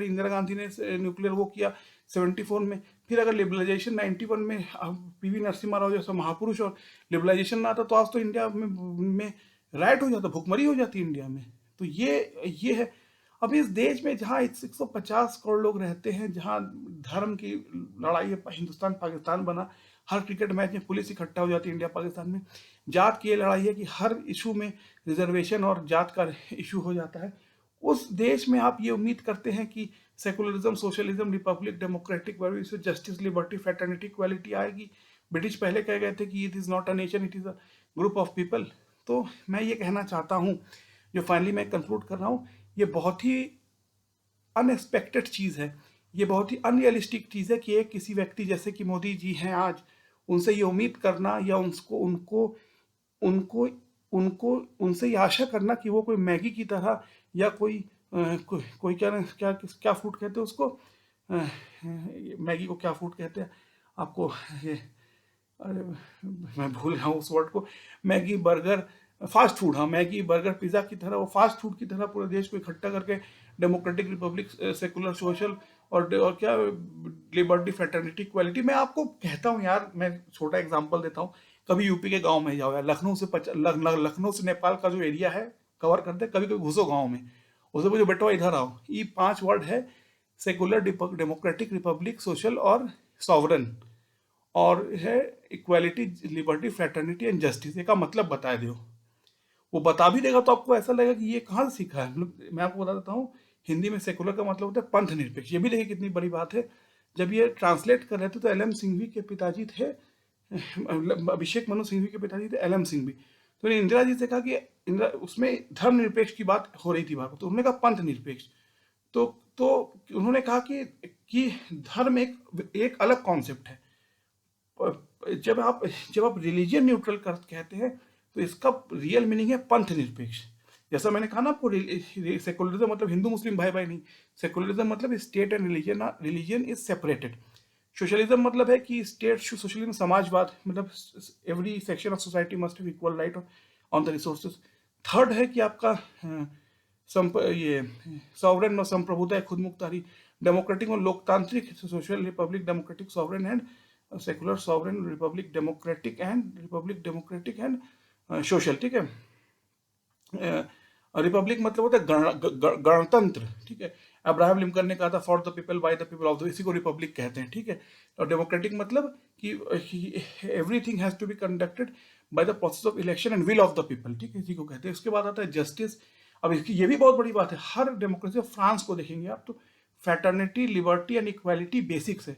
इंदिरा गांधी ने न्यूक्लियर वो किया 74 में। फिर अगर लिबरलाइजेशन 91 में पीवी नरसिम्हा राव जैसा महापुरुष और लिबरलाइजेशन ना आता, तो आज तो इंडिया में राइट हो जाता, भुखमरी हो जाती इंडिया में। तो ये है। अब इस देश में जहाँ 150 करोड़ लोग रहते हैं, जहाँ धर्म की लड़ाई है, हिंदुस्तान पाकिस्तान बना, हर क्रिकेट मैच में पुलिस इकट्ठा हो जाती है इंडिया पाकिस्तान में। जात की ये लड़ाई है कि हर इशू में रिजर्वेशन और जात का इशू हो जाता है। उस देश में आप ये उम्मीद करते हैं कि secularism, socialism, Republic, democratic values, justice, liberty, fraternity, equality आएगी। ब्रिटिश पहले कह गए थे कि it is not a nation, it is a group of people. तो मैं ये कहना चाहता हूँ, जो फाइनली मैं कंक्लूड कर रहा हूँ, ये बहुत ही अनएक्सपेक्टेड चीज़ है, ये बहुत ही अनरियलिस्टिक चीज़ है कि एक किसी व्यक्ति जैसे कि मोदी जी हैं आज, उनसे ये उम्मीद करना, या उनको उनको उनसे ये आशा करना कि वो कोई मैगी की तरह, या कोई क्या क्या क्या फूड कहते हैं उसको, मैगी को क्या फूड कहते हैं आपको, ये, अरे मैं भूल रहा हूँ उस वर्ड को, मैगी, बर्गर, फास्ट फूड, हाँ, मैगी, बर्गर, पिज़्ज़ा की तरह, वो फास्ट फूड की तरह पूरे देश को इकट्ठा करके डेमोक्रेटिक, रिपब्लिक, सेकुलर, सोशल, और क्या, लिबर्टी, फ्रेटर्निटी, इक्वालिटी। मैं आपको कहता हूँ यार, मैं छोटा एग्जांपल देता हूँ। कभी यूपी के गांव में जाओ यार, लखनऊ से नेपाल का जो एरिया है कवर करते, कभी कभी घुसो गांव में, उसे बोलो बेटो इधर आओ, ये 5 वर्ड है, सेकुलर, डेमोक्रेटिक, रिपब्लिक, सोशल और सॉवरन, और है equality, liberty, fraternity and justice. इसका मतलब बता दो। वो बता भी देगा तो आपको ऐसा लगेगा कि ये कहाँ से सीखा है। मतलब मैं आपको बता देता हूँ, हिंदी में सेकुलर का मतलब होता है पंथ निरपेक्ष। ये भी देखिए कितनी बड़ी बात है। जब ये ट्रांसलेट कर रहे थे तो एल एम सिंघवी के पिताजी थे, मतलब अभिषेक मनु सिंघवी के पिताजी थे एल एम सिंघवी। तो इंदिरा जी से कहा कि इंदिरा, उसमें धर्मनिरपेक्ष की बात हो रही थी बात, तो उन्होंने कहा पंथ निरपेक्ष। तो तो उन्होंने कहा कि धर्म एक अलग कॉन्सेप्ट है। जब आप रिलीजियन न्यूट्रल कर कहते हैं तो इसका रियल मीनिंग है पंथ निरपेक्ष। जैसा मैंने कहा ना आपको, सेकुलरिज्म मतलब हिंदू मुस्लिम भाई भाई नहीं। सेकुलरिज्म मतलब state and religion religion is separated. Socialism मतलब है कि स्टेट, सोशलिज्म समाजवाद, मतलब every section of society must have equal right on the resources. Third है कि आपका ये सॉवरेन और संप्रभुता, खुद मुख्तारी, डेमोक्रेटिक और लोकतांत्रिक, social republic democratic sovereign and secular sovereign Republic democratic and social. ठीक है, रिपब्लिक मतलब होता है गणतंत्र। ठीक है, अब्राहम लिंकन ने कहा था for the people by the people of the, इसी को रिपब्लिक कहते हैं। ठीक है, और डेमोक्रेटिक मतलब कि everything has to be conducted by the process of election and will of the people. ठीक है, इसी को कहते हैं। उसके बाद आता है जस्टिस। अब इसकी ये भी बहुत बड़ी बात है, हर डेमोक्रेसी, फ्रांस को देखेंगे आप तो fraternity, liberty and equality basics है।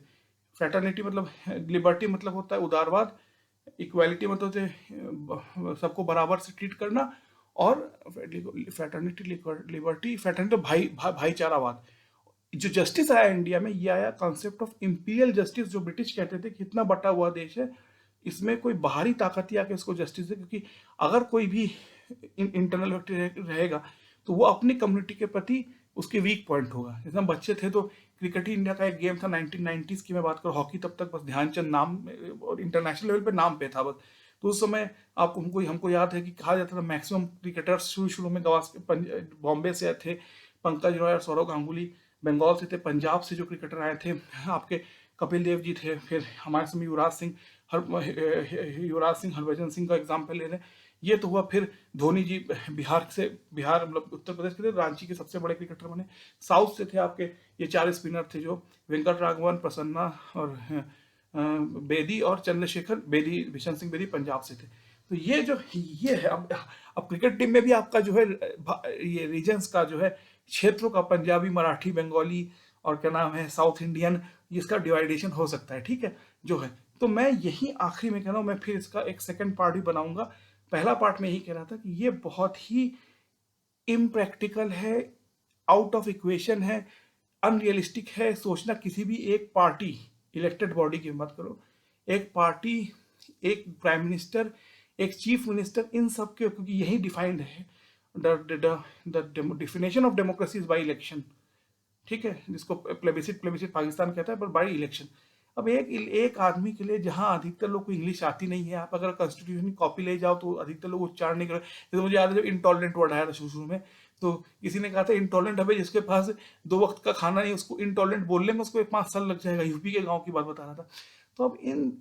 फैटर्निटी मतलब, लिबर्टी मतलब होता है उदारवाद, इक्वालिटी मतलब होता है सबको बराबर से ट्रीट करना, और फैटर्निटी, लिबर्टी, फैटर्निटी भाईचारावाद। जो जस्टिस आया इंडिया में, ये आया कॉन्सेप्ट ऑफ इंपीरियल जस्टिस, जो ब्रिटिश कहते थे कि इतना बटा हुआ देश है, इसमें कोई बाहरी ताकत ही आके इसको जस्टिस है। क्योंकि अगर कोई भी इंटरनल व्यक्ति रहेगा तो वो अपनी कम्युनिटी के प्रति उसके वीक पॉइंट होगा। जैसे हम बच्चे थे तो क्रिकेट ही इंडिया का एक गेम था 1990s की मैं बात करूँ, हॉकी तब तक बस ध्यानचंद नाम और इंटरनेशनल लेवल पे नाम पे था बस। तो उस समय आपको हमको याद है कि कहा जाता था मैक्सिमम क्रिकेटर्स शुरू में बॉम्बे से थे, पंकज रॉय और सौरव गांगुली। बंगाल से थे, पंजाब से जो क्रिकेटर आए थे आपके कपिल देव जी थे, फिर हमारे समय युवराज सिंह, हरभजन सिंह का एग्जाम्पल ले लें, ये तो हुआ। फिर धोनी जी बिहार मतलब उत्तर प्रदेश के थे, रांची के सबसे बड़े क्रिकेटर बने। साउथ से थे आपके ये 4 स्पिनर थे जो वेंकट राघवन, प्रसन्ना और बेदी और चंद्रशेखर बेदी, बिशन सिंह बेदी पंजाब से थे। तो ये है। अब क्रिकेट टीम में भी आपका जो है ये रीजन्स का जो है, क्षेत्रों का, पंजाबी, मराठी, बंगाली और क्या नाम है साउथ इंडियन, इसका डिवाइडेशन हो सकता है। ठीक है, जो है। तो मैं यही आखिरी में कह रहा हूँ, मैं फिर इसका एक सेकंड पार्ट भी बनाऊंगा। पहला पार्ट में यही कह रहा था कि ये बहुत ही इम्प्रैक्टिकल है, आउट ऑफ इक्वेशन है, अनरियलिस्टिक है सोचना किसी भी एक पार्टी, इलेक्टेड बॉडी की बात करो, एक पार्टी, एक प्राइम मिनिस्टर, एक चीफ मिनिस्टर, इन सब के, क्योंकि यही डिफाइंड है the definition of democracy is by election. ठीक है, जिसको प्लेबिसिट पाकिस्तान कहता है, पर बाई इलेक्शन। अब एक आदमी के लिए, जहां अधिकतर लोग को इंग्लिश आती नहीं है, आप अगर कॉन्स्टिट्यूशन की कॉपी ले जाओ तो अधिकतर लोग उच्चारण नहीं कर। जैसे मुझे याद है जब इंटॉलरेंट वर्ड आया था शुरू में, तो किसी ने कहा था इंटॉलरेंट हमें जिसके पास 2 वक्त का खाना नहीं, उसको इंटॉलरेंट बोलने में उसको 5 साल लग जाएगा। यूपी के गाँव की बात बता रहा था। तो अब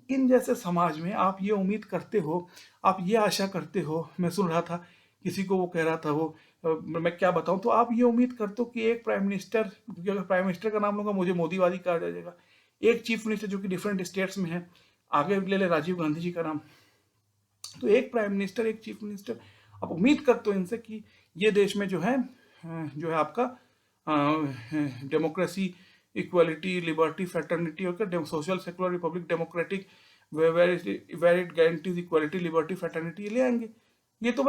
इन जैसे समाज में आप ये उम्मीद करते हो, आप ये आशा करते हो, मैं सुन रहा था किसी को वो कह रहा था, वो मैं क्या बताऊं, तो आप ये उम्मीद करते हो कि एक प्राइम मिनिस्टर, क्योंकि अगर प्राइम मिनिस्टर का नाम लूंगा मुझे मोदीवादी कहा जाएगा, एक चीफ मिनिस्टर जो कि डिफरेंट स्टेट्स में है, आगे ले ले राजीव गांधी जी का नाम, तो एक प्राइम मिनिस्टर, एक चीफ मिनिस्टर, आप उम्मीद करते हो इनसे कि ये देश में जो है आपका डेमोक्रेसी, इक्वालिटी, लिबर्टी, फ्रेटर्निटी और social, secular, republic, democratic, where it guarantees equality, liberty, fraternity ले आएंगे। ये तो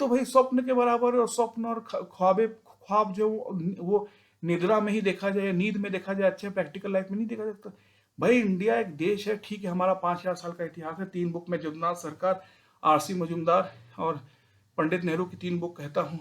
भाई स्वप्न के बराबर है। और स्वप्न और ख्वाब जो वो निद्रा में ही देखा जाए, नींद में देखा जाए, अच्छे प्रैक्टिकल लाइफ में नहीं देखा जाता। भाई इंडिया एक देश है, ठीक है, हमारा 5000 साल का इतिहास है। 3 बुक में जगन्नाथ सरकार, आरसी मजूमदार और पंडित नेहरू की 3 बुक कहता हूँ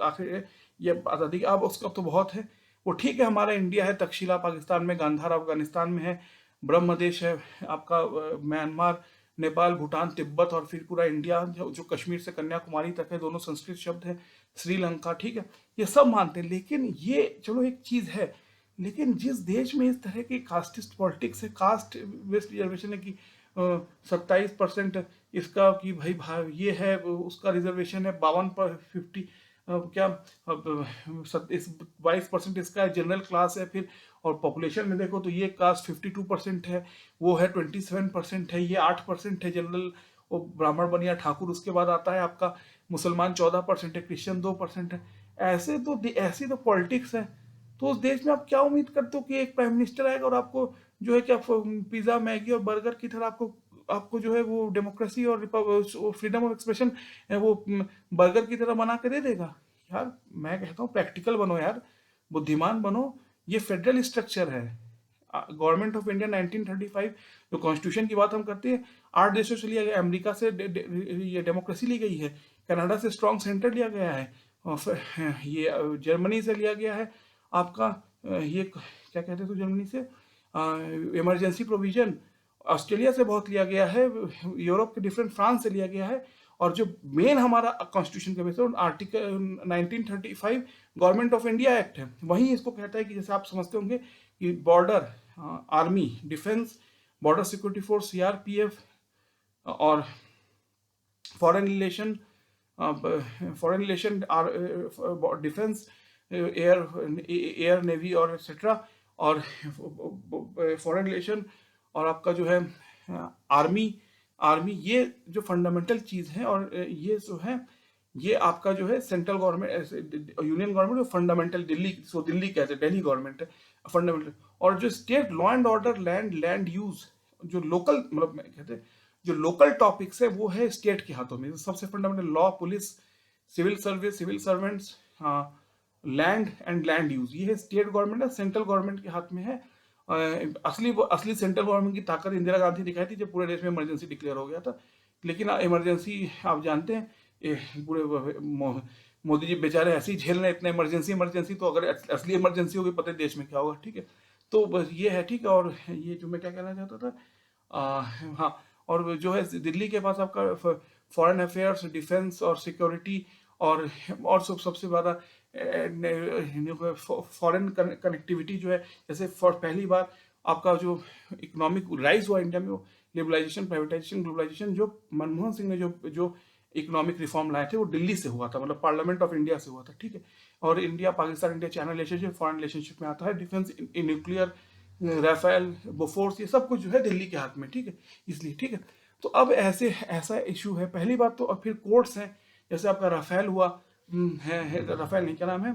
आखिर ये आज़ादी की। अब उसका तो बहुत है, वो ठीक है। हमारा इंडिया है, तक्षशिला पाकिस्तान में, गांधार अफगानिस्तान में है, ब्रह्म देश है आपका म्यांमार, नेपाल, भूटान, तिब्बत, और फिर पूरा इंडिया जो कश्मीर से कन्याकुमारी तक है, दोनों संस्कृत शब्द है, श्रीलंका। ठीक है, ये सब मानते हैं। लेकिन ये चलो एक चीज है, लेकिन जिस देश में इस तरह की कास्टिस्ट पॉलिटिक्स है, कास्ट बेस्ड रिजर्वेशन है कि 27% इसका कि भाई ये है, उसका रिजर्वेशन है 52 पर 50 क्या 22% इसका जनरल क्लास है। फिर और पॉपुलेशन में देखो तो ये कास्ट 52% है, वो है 27% है, ये 8% है जनरल, वो ब्राह्मण बनिया ठाकुर। उसके बाद आता है आपका मुसलमान 14% है, क्रिश्चियन 2% है। ऐसी तो पॉलिटिक्स है। तो उस देश में आप क्या उम्मीद करते हो कि एक प्राइम मिनिस्टर आएगा और आपको जो है क्या पिज्जा मैगी और बर्गर की तरह आपको आपको जो है वो डेमोक्रेसी और फ्रीडम ऑफ एक्सप्रेशन वो बर्गर की तरह बना के दे देगा? यार मैं कहता हूँ प्रैक्टिकल बनो यार, बुद्धिमान बनो। ये फेडरल स्ट्रक्चर है। गवर्नमेंट ऑफ इंडिया 1935, जो कॉन्स्टिट्यूशन की बात हम करते हैं, 8 देशों से लिया गया। अमेरिका से ये डेमोक्रेसी ली गई है, कनाडा से स्ट्रॉन्ग सेंटर लिया गया है, और फिर ये जर्मनी से लिया गया है आपका ये क्या कहते थे जर्मनी से, इमरजेंसी प्रोविजन। ऑस्ट्रेलिया से बहुत लिया गया है, यूरोप के डिफरेंट, फ्रांस से लिया गया है। और जो मेन हमारा कॉन्स्टिट्यूशन का बेस है article 1935 government of India act है, वही इसको कहता है कि जैसे आप समझते होंगे कि border, army, defence, border security force, CRPF, और foreign relation, defence, air navy और एक्सेट्रा, और फॉरेन रिलेशन, और आपका जो है आर्मी, ये जो फंडामेंटल चीज है। और ये जो है ये आपका जो है central government, union government, fundamental Delhi कहते हैं, दिल्ली गवर्नमेंट है फंडामेंटल। और जो state law and order, land use, जो लोकल मतलब कहते हैं जो लोकल टॉपिक्स है वो है स्टेट के हाथों में। सबसे fundamental law, police, civil service, civil servants, land and land use, ये है स्टेट गवर्नमेंट है, सेंट्रल गवर्नमेंट के हाथ में है। असली सेंट्रल गवर्नमेंट की ताकत इंदिरा गांधी दिखाई थी जब पूरे देश में इमरजेंसी डिक्लेयर हो गया था। लेकिन इमरजेंसी आप जानते हैं पूरे मोदी जी बेचारे ऐसे ही झेल रहे हैं इतना इमरजेंसी। तो अगर असली इमरजेंसी होगी पता है देश में क्या होगा, ठीक है। तो बस ये है, ठीक है। और ये जो मैं क्या कहना चाहता था, हाँ, और जो है दिल्ली के पास आपका फॉरेन अफेयर्स, डिफेंस और सिक्योरिटी, और सबसे ज़्यादा फॉरेन कनेक्टिविटी जो है, जैसे पहली बार आपका जो इकोनॉमिक राइज हुआ इंडिया में, वो लिबरलाइजेशन, प्राइवेटाइजेशन, ग्लोबलाइजेशन, जो मनमोहन सिंह ने जो इकोनॉमिक रिफॉर्म लाए थे वो दिल्ली से हुआ था, मतलब पार्लियामेंट ऑफ इंडिया से हुआ था, ठीक है। और India Pakistan India China relationship foreign relationship में आता है, डिफेंस, न्यूक्लियर, राफेल, बोफोर्स, ये सब कुछ जो है दिल्ली के हाथ में, ठीक है, इसलिए, ठीक है। तो अब ऐसा इशू है, पहली बात तो। और फिर कोर्ट्स हैं, जैसे आपका राफेल हुआ, राफेल नहीं, क्या नाम है,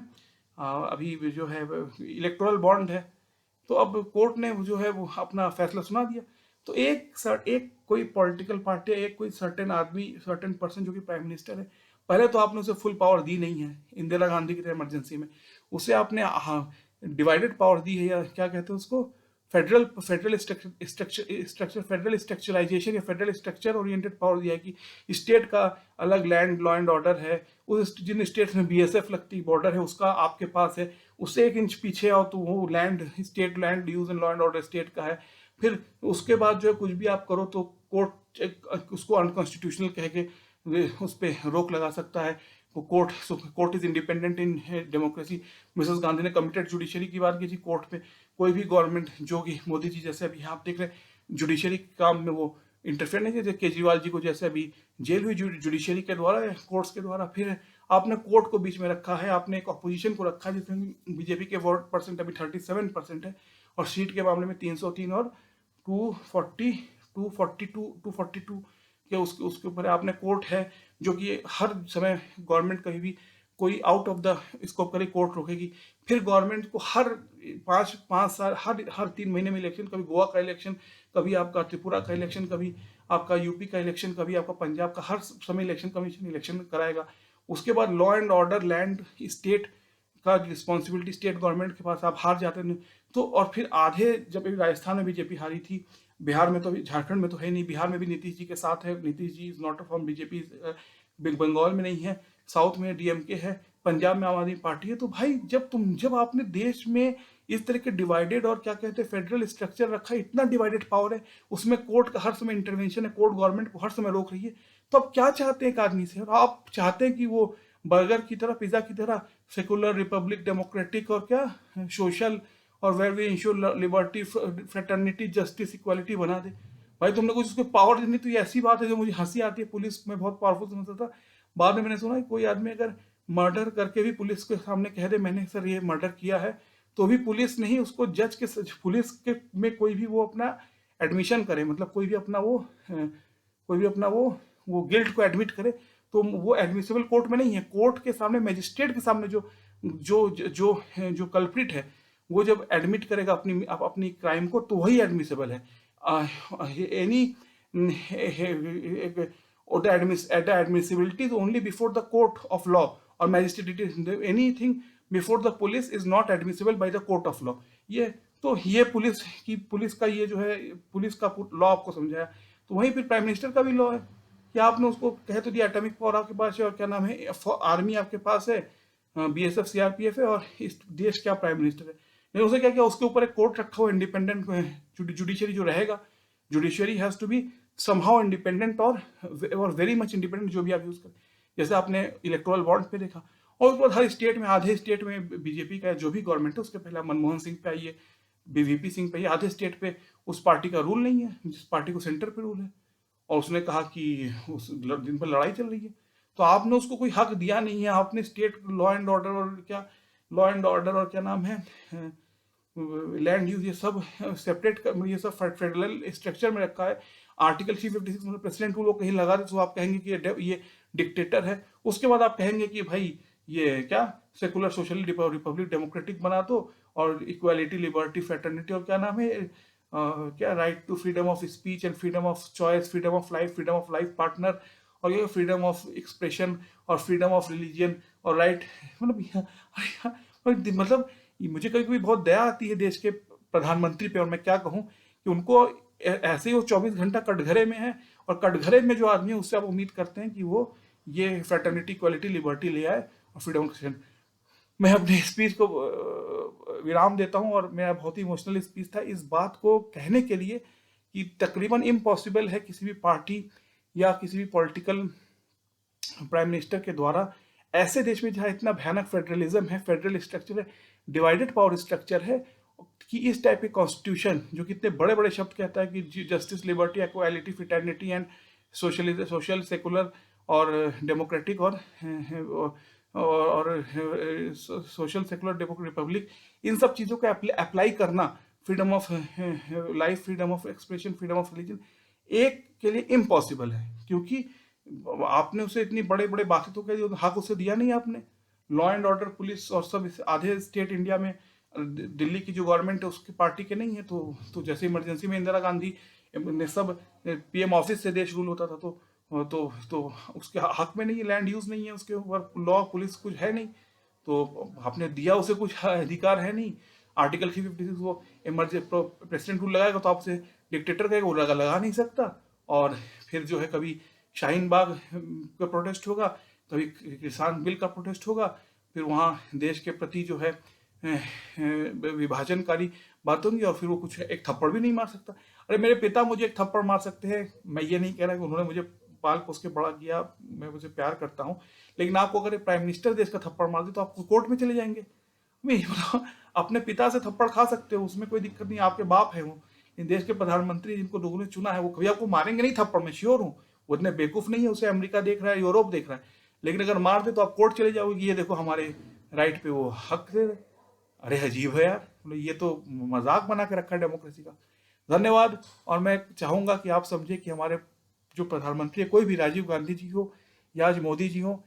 अभी जो है इलेक्टोरल बॉन्ड है। तो अब कोर्ट ने जो है वो अपना फैसला सुना दिया। तो एक कोई पॉलिटिकल पार्टी, एक कोई सर्टेन आदमी, सर्टेन पर्सन जो कि प्राइम मिनिस्टर है, पहले तो आपने उसे फुल पावर दी नहीं है इंदिरा गांधी की तरह इमरजेंसी में। उसे आपने डिवाइडेड पावर दी है, या क्या कहते हैं उसको, फेडरल स्ट्रक्चराइजेशन या फेडरल स्ट्रक्चर ओरिएंटेड पावर दिया है कि स्टेट का अलग लैंड, लॉ एंड ऑर्डर है। उस जिन स्टेट्स में बीएसएफ लगती बॉर्डर है उसका आपके पास है, उससे 1 इंच पीछे आओ तो वो state land use and law and order state का है। फिर उसके बाद जो है कुछ भी आप करो तो कोर्ट उसको अनकॉन्स्टिट्यूशनल कह के उस पर रोक लगा सकता है। Court is independent in democracy. Mrs Gandhi ने कमिटेड जुडिशरी की बात की थी कोर्ट पे। कोई भी गवर्नमेंट जो कि मोदी जी जैसे अभी आप देख रहे हैं जुडिशरी काम में वो इंटरफेयर नहीं करते, केजरीवाल जी को जैसे अभी जेल हुई जुडिशरी के द्वारा, कोर्ट्स के द्वारा। फिर आपने कोर्ट को बीच में रखा है, आपने एक अपोजिशन को रखा है जिसमें बीजेपी के वोट परसेंट अभी 37% है, और सीट के मामले में 303 और 242 के उसके ऊपर आपने कोर्ट है जो कि हर समय गवर्नमेंट कहीं भी कोई आउट ऑफ द स्कोप करे कोर्ट रोकेगी। फिर गवर्नमेंट को हर पाँच साल, हर 3 महीने में इलेक्शन, कभी गोवा का इलेक्शन, कभी आपका त्रिपुरा का इलेक्शन, कभी आपका यूपी का इलेक्शन, कभी आपका पंजाब का, हर समय इलेक्शन कमीशन इलेक्शन कराएगा। उसके बाद law and order, land, state का रिस्पॉन्सिबिलिटी स्टेट गवर्नमेंट के पास, आप हार जाते हैं तो। और फिर आधे, जब राजस्थान में बीजेपी हारी थी, बिहार में तो, झारखंड में तो है नहीं, बिहार में भी नीतीश जी के साथ है, Nitish ji is not from BJP, Bengal में नहीं है, साउथ में डीएमके है, पंजाब में आम आदमी पार्टी है। तो भाई जब आपने देश में इस तरह के डिवाइडेड और क्या कहते हैं फेडरल स्ट्रक्चर रखा है, इतना डिवाइडेड पावर है, उसमें कोर्ट का हर समय इंटरवेंशन है, कोर्ट गवर्नमेंट को हर समय रोक रही है, तो अब क्या चाहते हैं एक आदमी से? और आप चाहते हैं कि वो बर्गर की तरह, पिज्जा की तरह सेकुलर, रिपब्लिक, डेमोक्रेटिक और क्या सोशल, और where we ensure liberty, fraternity, justice, equality बना दे। भाई तुमने कुछ उसको पावर देनी, तो ये ऐसी बात है जो मुझे हंसी आती है। पुलिस में बहुत पावरफुल समझता था, बाद में मैंने सुना कि कोई आदमी अगर मर्डर करके भी पुलिस के सामने कह दे मैंने सर ये मर्डर किया है, तो भी पुलिस नहीं उसको जज के, पुलिस के में कोई भी वो अपना एडमिशन करे, मतलब कोई भी अपना वो गिल्ट को एडमिट करे, तो वो एडमिसिबल कोर्ट में नहीं है। कोर्ट के सामने, मजिस्ट्रेट के सामने जो जो जो जो कल्प्रिट है वो जब एडमिट करेगा अपनी क्राइम को, तो वही एडमिसिबल है। Any the admissibility is only before the court of law or magistrate, anything before the police is not admissible by the court of law। ये पुलिस का ये जो है, पुलिस का लॉ आपको समझाया। तो वहीं फिर प्राइम मिनिस्टर का भी लॉ है कि आपने उसको कह तो दिया एटॉमिक पावर आपके पास है, और क्या नाम है, आर्मी आपके पास है, बीएसएफ सीआरपीएफ है, और इस देश का प्राइम मिनिस्टर है। लेकिन उसे क्या किया, उसके ऊपर एक कोर्ट रखा हुआ इंडिपेंडेंट जुडिशरी जो रहेगा। Judiciary has to be somehow independent और वेरी मच इंडिपेंडेंट, जो भी आप यूज करें। जैसे आपने इलेक्टोरल बॉन्ड पे देखा, और उसके बाद हर स्टेट में, आधे स्टेट में बीजेपी का जो भी गवर्नमेंट है, उसके पहले मनमोहन सिंह पे आई है, वीपी सिंह पे, आधे स्टेट पे उस पार्टी का रूल नहीं है जिस पार्टी को सेंटर पे रूल है। और उसने कहा कि उस दिन पर लड़ाई चल रही है, तो आपने उसको कोई हक दिया नहीं है। आपने स्टेट लॉ एंड ऑर्डर और क्या नाम है, लैंड यूज, ये सब सेपरेट, ये सब फेडरल स्ट्रक्चर में रखा है। आर्टिकल 356 मतलब प्रेसिडेंट रूल कहीं लगा दे तो आप कहेंगे कि ये डिक्टेटर है। उसके बाद आप कहेंगे कि भाई ये क्या सेकुलर सोशल रिपब्लिक डेमोक्रेटिक बना दो, और इक्वालिटी लिबर्टी फ्रेटर्निटी, और क्या नाम है, क्या right to freedom of speech and freedom of choice, freedom of life partner, और ये फ्रीडम ऑफ एक्सप्रेशन और फ्रीडम ऑफ रिलीजियन और राइट। मतलब मुझे कभी कभी बहुत दया आती है देश के प्रधानमंत्री पे, और मैं क्या कहूँ कि उनको ऐसे ही वो 24 घंटा कटघरे में है, और कटघरे में जो आदमी है उससे आप उम्मीद करते हैं कि वो ये फ्रेटर्निटी, इक्वालिटी, लिबर्टी ले आए और फ्रीडम ऑफ एक्सप्रेशन। मैं अपने स्पीच को विराम देता हूं, और मेरा बहुत ही इमोशनल स्पीच था इस बात को कहने के लिए कि तकरीबन इम्पॉसिबल है किसी भी पार्टी या किसी भी पॉलिटिकल प्राइम मिनिस्टर के द्वारा ऐसे देश में जहां इतना भयानक फेडरलिज्म है, फेडरल स्ट्रक्चर है, डिवाइडेड पावर स्ट्रक्चर है, कि इस टाइप के कॉन्स्टिट्यूशन जो कितने बड़े बड़े शब्द कहता है कि justice, liberty, equality, fraternity and social, secular और डेमोक्रेटिक और सोशल, सेकुलर, रिपब्लिक, इन सब चीज़ों को अप्लाई करना, freedom of life, freedom of expression, freedom of religion, एक के लिए इम्पॉसिबल है। क्योंकि आपने उसे इतनी बड़े बड़े बातें तो कह दी, हक उसे दिया नहीं आपने। लॉ एंड ऑर्डर, पुलिस और सब आधे स्टेट इंडिया में, दिल्ली की जो गवर्नमेंट है उसकी पार्टी के नहीं है। तो जैसे इमरजेंसी में इंदिरा गांधी ने सब पीएम ऑफिस से देश रूल होता था, तो उसके हक में नहीं है, लैंड यूज नहीं है, उसके ऊपर लॉ पुलिस कुछ है नहीं, तो आपने दिया उसे कुछ अधिकार है नहीं। आर्टिकल 356 वो प्रेसिडेंट रूल लगाएगा तो आपसे डिक्टेटर कहेगा, वो लगा नहीं सकता। और फिर जो है कभी शाहीन बाग का प्रोटेस्ट होगा, कभी किसान बिल का प्रोटेस्ट होगा, फिर वहाँ देश के प्रति जो है विभाजनकारी बात होंगी, और फिर वो कुछ एक थप्पड़ भी नहीं मार सकता। अरे मेरे पिता मुझे एक थप्पड़ मार सकते हैं, मैं ये नहीं कह रहा कि उन्होंने मुझे पाल पोस के बड़ा किया, मैं मुझे प्यार करता हूँ, लेकिन आपको अगर प्राइम मिनिस्टर देश का थप्पड़ मार दे तो आप कोर्ट में चले जाएंगे। अपने पिता से थप्पड़ खा सकते हो, उसमें कोई दिक्कत नहीं, आपके बाप है वो। इन देश के प्रधानमंत्री जिनको लोगों ने चुना है, वो कभी आपको मारेंगे नहीं थप्पड़, मैं श्योर हूँ। वो इतने बेवकूफ नहीं है, उसे अमेरिका देख रहा है, यूरोप देख रहा है, लेकिन अगर मार दे तो आप कोर्ट चले जाओगे, ये देखो हमारे राइट पे वो हक दे रहे। अरे अजीब है यार, ये तो मजाक बना के रखा है डेमोक्रेसी का। धन्यवाद। और मैं चाहूंगा कि आप समझे कि हमारे जो प्रधानमंत्री है, कोई भी, राजीव गांधी जी हो या आज मोदी जी हो,